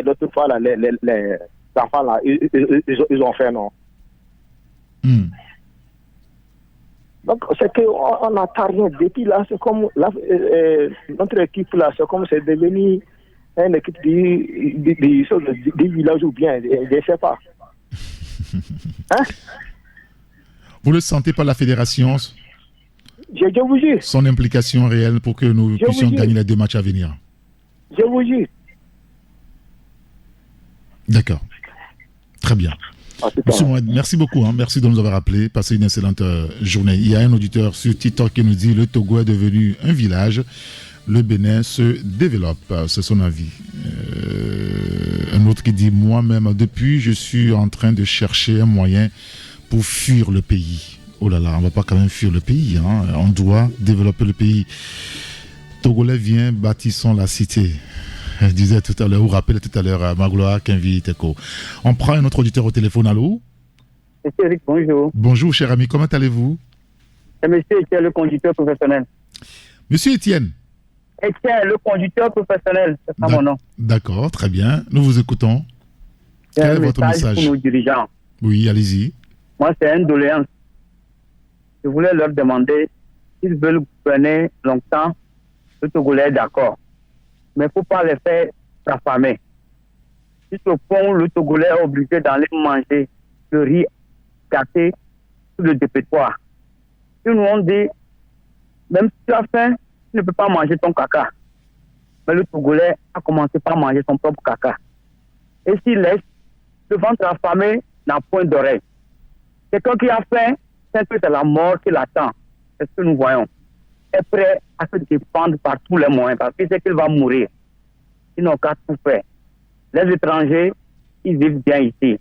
l'autre fois là, les enfants là, ils ont fait, non? Donc c'est qu'on n'attend rien. Depuis là, c'est comme notre équipe là, c'est comme c'est devenu une équipe du village ou bien, je ne sais pas. Hein? Vous ne sentez pas la fédération? Je vous jure. Son implication réelle pour que nous puissions gagner les 2 matchs à venir? Je vous jure. D'accord. Très bien. Monsieur Mohamed, merci beaucoup. Merci de nous avoir appelés. Passez une excellente journée. Il y a un auditeur sur TikTok qui nous dit le Togo est devenu un village. Le Bénin se développe. C'est son avis. Un autre qui dit moi-même, depuis, je suis en train de chercher un moyen pour fuir le pays. Oh là là, on ne va pas quand même fuir le pays. On doit développer le pays. Togolais vient, bâtissons la cité. Je disais tout à l'heure, vous rappelez tout à l'heure, Magloire, Kenvi, Teko. On prend un autre auditeur au téléphone. Allô? Monsieur Eric, bonjour. Bonjour, cher ami. Comment allez-vous? C'est monsieur Etienne, le conducteur professionnel. Monsieur Etienne? Etienne, le conducteur professionnel. C'est ça mon nom. D'accord, très bien. Nous vous écoutons. Quel est votre message pour nos dirigeants? Oui, allez-y. Moi, c'est une doléance. Je voulais leur demander s'ils veulent gouverner longtemps, le Togolais est d'accord. Mais il ne faut pas les faire s'affamer. Si au fond, le Togolais est obligé d'aller manger le riz gâté sur le dépotoir. Ils nous ont dit, même si tu as faim, tu ne peux pas manger ton caca. Mais le Togolais a commencé par manger son propre caca. Et s'il laisse, le ventre affamé n'a point d'oreille. Quelqu'un qui a faim, c'est que c'est la mort qui l'attend. C'est ce que nous voyons. Est prêt à se défendre par tous les moyens parce qu'il sait qu'il va mourir. Ils n'ont qu'à tout faire. Les étrangers, ils vivent bien ici.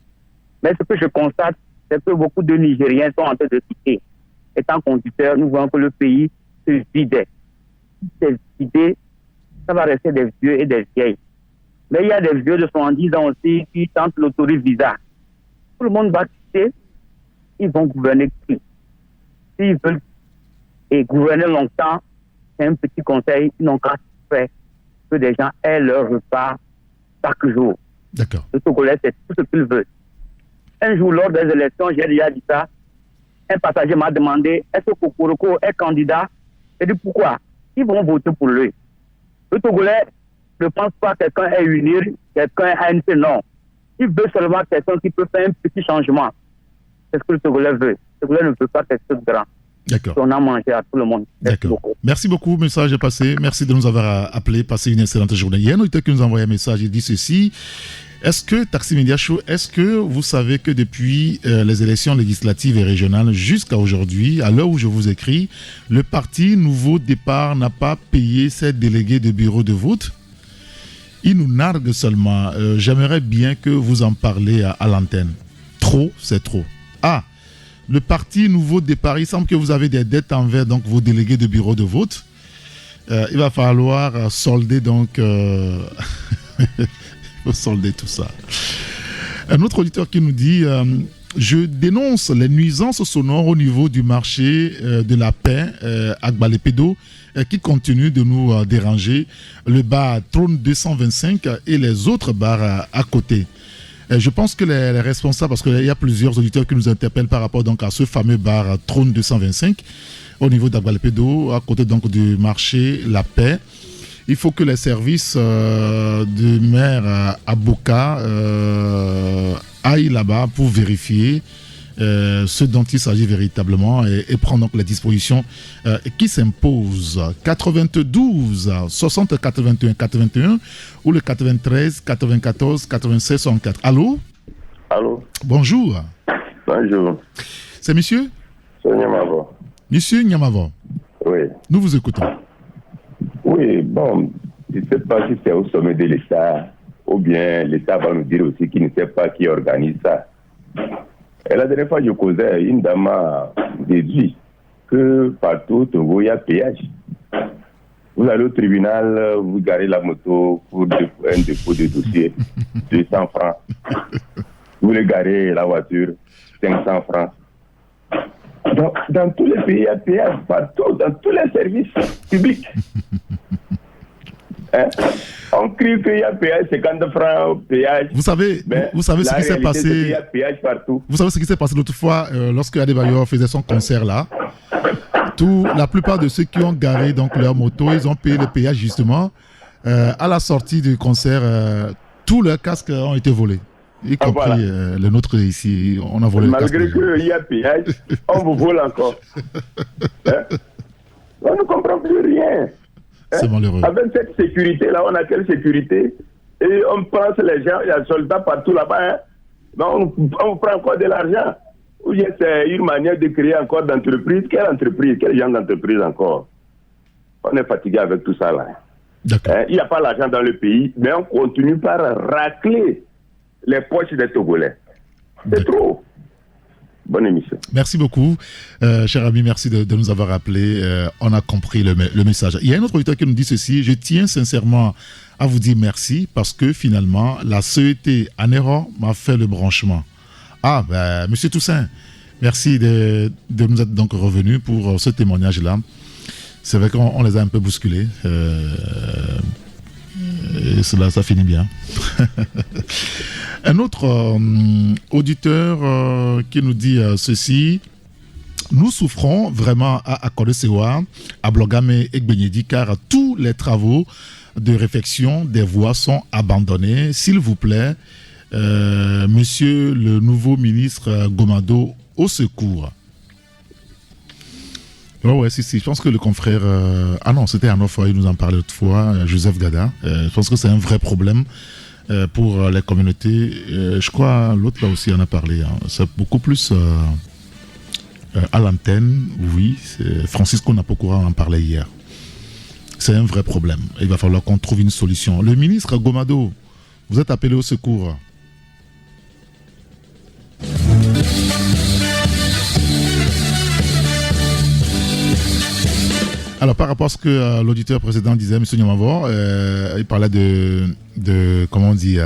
Mais ce que je constate, c'est que beaucoup de Nigériens sont en train de quitter. Étant conducteurs, nous voyons que le pays se vide. Ces idées, ça va rester des vieux et des vieilles. Mais il y a des vieux de 70 ans aussi qui tentent l'autorisme visa. Tout le monde va quitter. Ils vont gouverner qui? S'ils veulent gouverner longtemps, c'est un petit conseil, ils n'ont qu'à faire que des gens aient leur repas chaque jour. D'accord. Le Togolais, c'est tout ce qu'ils veulent. Un jour, lors des élections, j'ai déjà dit ça, un passager m'a demandé, est-ce que Kokoroko est candidat? J'ai dit, pourquoi? Ils vont voter pour lui. Le Togolais ne pense pas que quelqu'un est unir, quelqu'un est ANC, non. Il veut seulement quelqu'un qui peut faire un petit changement. C'est ce que le Togolais veut. Le Togolais ne veut pas quelque chose de grand. D'accord. On a mangé à tout le monde. D'accord. Merci beaucoup. Le message est passé. Merci de nous avoir appelé. Passez une excellente journée. Il y a un auditeur qui nous a envoyé un message. Il dit ceci. Est-ce que, Taxi Media Show, est-ce que vous savez que depuis les élections législatives et régionales jusqu'à aujourd'hui, à l'heure où je vous écris, le parti Nouveau Départ n'a pas payé ses délégués de bureau de vote? Il nous nargue seulement. J'aimerais bien que vous en parlez à l'antenne. Trop, c'est trop. Ah, le parti Nouveau Départ, il semble que vous avez des dettes envers donc, vos délégués de bureau de vote. Il va falloir solder donc... solder tout ça. Un autre auditeur qui nous dit je dénonce les nuisances sonores au niveau du marché de la paix à Gbalepédo qui continue de nous déranger. Le bar Trône 225 et les autres bars à côté. Je pense que les responsables, parce qu'il y a plusieurs auditeurs qui nous interpellent par rapport donc à ce fameux bar Trône 225 au niveau d'Agbalepédo, à côté donc du marché La Paix. Il faut que les services de maire à Boka aillent là-bas pour vérifier ce dont il s'agit véritablement et prendre donc les dispositions qui s'imposent. 92 60 81 81 ou le 93 94 96 64. Allô? Allô? Bonjour. Bonjour. C'est monsieur? C'est Nyamavo. Monsieur Nyamavo. Oui. Nous vous écoutons. Oui, bon, je ne sais pas si c'est au sommet de l'État ou bien l'État va nous dire aussi qu'il ne sait pas qui organise ça. Et la dernière fois, je causais, une dame m'a dit que partout au Togo, il y a péage. Vous allez au tribunal, vous garez la moto pour un dépôt de dossier, 200 francs. Vous les garez la voiture, 500 francs. Dans tous les pays, il y a péage, partout, dans tous les services publics. On crie qu'il y a péage, 50 francs, péage. Vous savez ce qui s'est passé. Il y a péage partout. Vous savez ce qui s'est passé l'autre fois lorsque Adebayor faisait son concert là. La plupart de ceux qui ont garé donc leur moto, ils ont payé le péage justement. À la sortie du concert, tous leurs casques ont été volés. Y compris voilà. Le nôtre ici, on a volé. Malgré qu'il y a péage, on vous vole encore. On ne comprend plus rien. C'est malheureux. Avec cette sécurité-là, on a quelle sécurité? Et on pense les gens, il y a des soldats partout là-bas. On prend encore de l'argent. Ou bien c'est une manière de créer encore d'entreprise. Quelle entreprise? Quel genre d'entreprise encore? On est fatigué avec tout ça là. Il n'y a pas l'argent dans le pays, mais on continue par racler les poches des Togolais. C'est trop. Bonne émission. Merci beaucoup, cher ami, merci de nous avoir appelé. On a compris le message. Il y a un autre auditeur qui nous dit ceci. Je tiens sincèrement à vous dire merci parce que finalement, la CET à Néron m'a fait le branchement. Ah, monsieur Toussaint, merci de nous être donc revenu pour ce témoignage-là. C'est vrai qu'on les a un peu bousculés. Et cela, ça finit bien. Un autre auditeur qui nous dit ceci. Nous souffrons vraiment à Kodesewa, à Blogame et Gbenyedi, car tous les travaux de réfection des voies sont abandonnés. S'il vous plaît, monsieur le nouveau ministre Gomado, au secours. Ouais, si. Je pense que le confrère... non, c'était un autre, il nous en parlait autrefois, Joseph Gada. Je pense que c'est un vrai problème pour les communautés. Je crois l'autre là aussi en a parlé. C'est beaucoup plus à l'antenne, oui. Francisco Napokora en parlait hier. C'est un vrai problème. Il va falloir qu'on trouve une solution. Le ministre Gomado, vous êtes appelé au secours. Alors, par rapport à ce que l'auditeur précédent disait, M. Nyamavo, il parlait de comment on dit,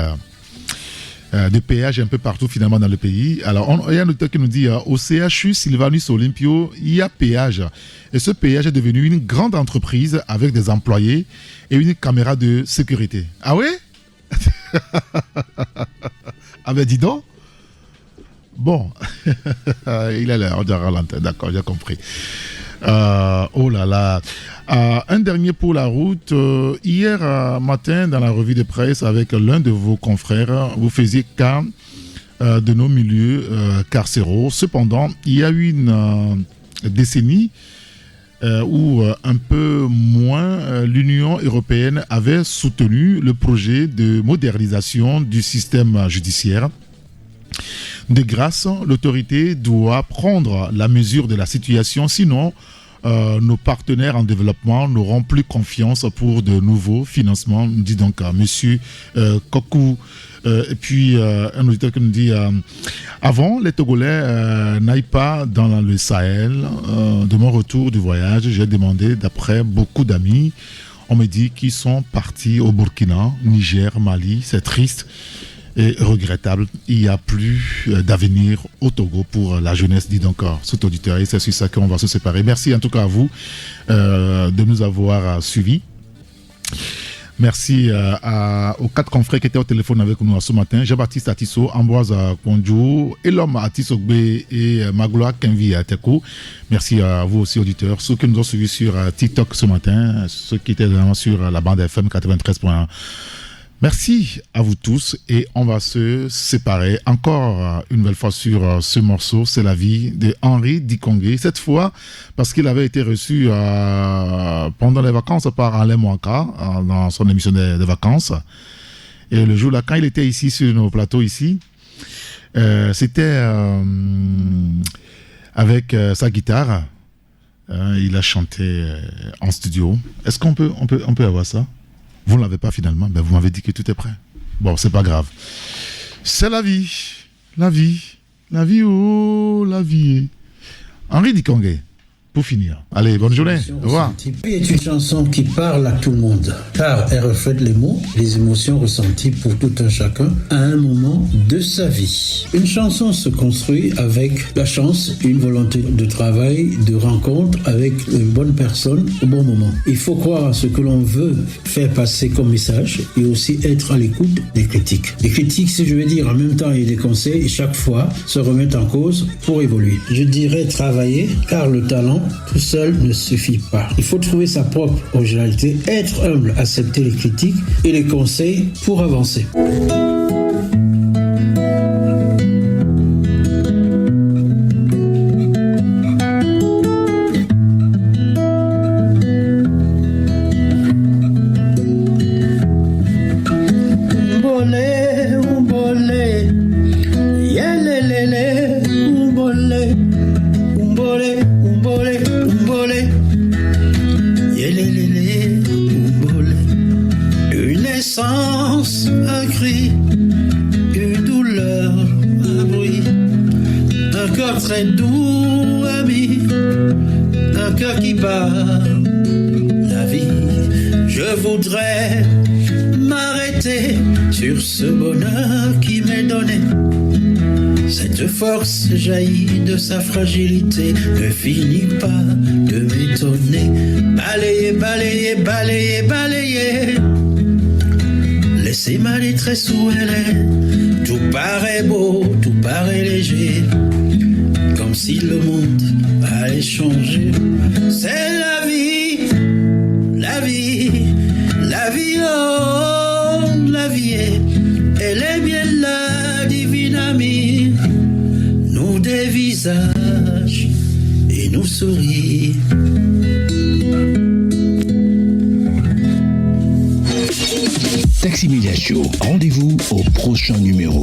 de péage un peu partout finalement dans le pays. Alors, il y a un auditeur qui nous dit, au CHU Sylvanus Olympio, il y a péage. Et ce péage est devenu une grande entreprise avec des employés et une caméra de sécurité. Ah oui? Ah ben dis donc. Bon, il est là, on dirait l'antenne, d'accord, j'ai compris. Oh là là. Un dernier pour la route. Hier matin, dans la revue de presse, avec l'un de vos confrères, vous faisiez cas de nos milieux carcéraux. Cependant, il y a eu une décennie où un peu moins l'Union européenne avait soutenu le projet de modernisation du système judiciaire. De grâce, l'autorité doit prendre la mesure de la situation, sinon nos partenaires en développement n'auront plus confiance pour de nouveaux financements, dit donc Monsieur Kokou. Et puis un auditeur qui nous dit avant les Togolais n'aillent pas dans le Sahel. De mon retour du voyage, j'ai demandé d'après beaucoup d'amis, on me dit qu'ils sont partis au Burkina, Niger, Mali. C'est triste et regrettable. Il n'y a plus d'avenir au Togo pour la jeunesse, dit donc cet auditeur. Et c'est sur ça qu'on va se séparer. Merci en tout cas à vous de nous avoir suivis. Merci aux 4 confrères qui étaient au téléphone avec nous ce matin. Jean-Baptiste Atisso, Ambroise Kondjou, Elom Atissogbe et Magloa Kenvi Teko. Merci à vous aussi, auditeurs. Ceux qui nous ont suivis sur TikTok ce matin, ceux qui étaient vraiment sur la bande FM 93.1. Merci à vous tous et on va se séparer encore une nouvelle fois sur ce morceau. C'est la vie de Henri Dikongé. Cette fois, parce qu'il avait été reçu pendant les vacances par Alain Mouaka dans son émission de vacances. Et le jour-là, quand il était ici sur nos plateaux ici, c'était avec sa guitare. Il a chanté en studio. Est-ce qu'on peut avoir ça? Vous ne l'avez pas finalement, ben vous m'avez dit que tout est prêt. Bon, c'est pas grave. C'est la vie. La vie. La vie, oh, la vie. Henri Dikongé, pour finir. Allez, bonne journée. Au revoir. C'est une chanson qui parle à tout le monde, car elle reflète les mots, les émotions ressenties pour tout un chacun à un moment de sa vie. Une chanson se construit avec la chance, une volonté de travail, de rencontre avec une bonne personne au bon moment. Il faut croire à ce que l'on veut faire passer comme message et aussi être à l'écoute des critiques. Les critiques, si je veux dire en même temps, et des conseils, chaque fois se remettent en cause pour évoluer. Je dirais travailler, car le talent tout seul ne suffit pas. Il faut trouver sa propre originalité, être humble, accepter les critiques et les conseils pour avancer. Très doux ami, un cœur qui bat la vie. Je voudrais m'arrêter sur ce bonheur qui m'est donné. Cette force jaillit de sa fragilité, ne finit pas de m'étonner. Balayer, balayer, balayer, balayer. Laissez ma détresse où elle est. Tout paraît beau, tout paraît léger. Comme si le monde allait changer. C'est la vie, la vie, la vie, oh, la vie est, elle est bien la divine amie. Nous des visages et nous souris. Taxi Media Show, rendez-vous au prochain numéro.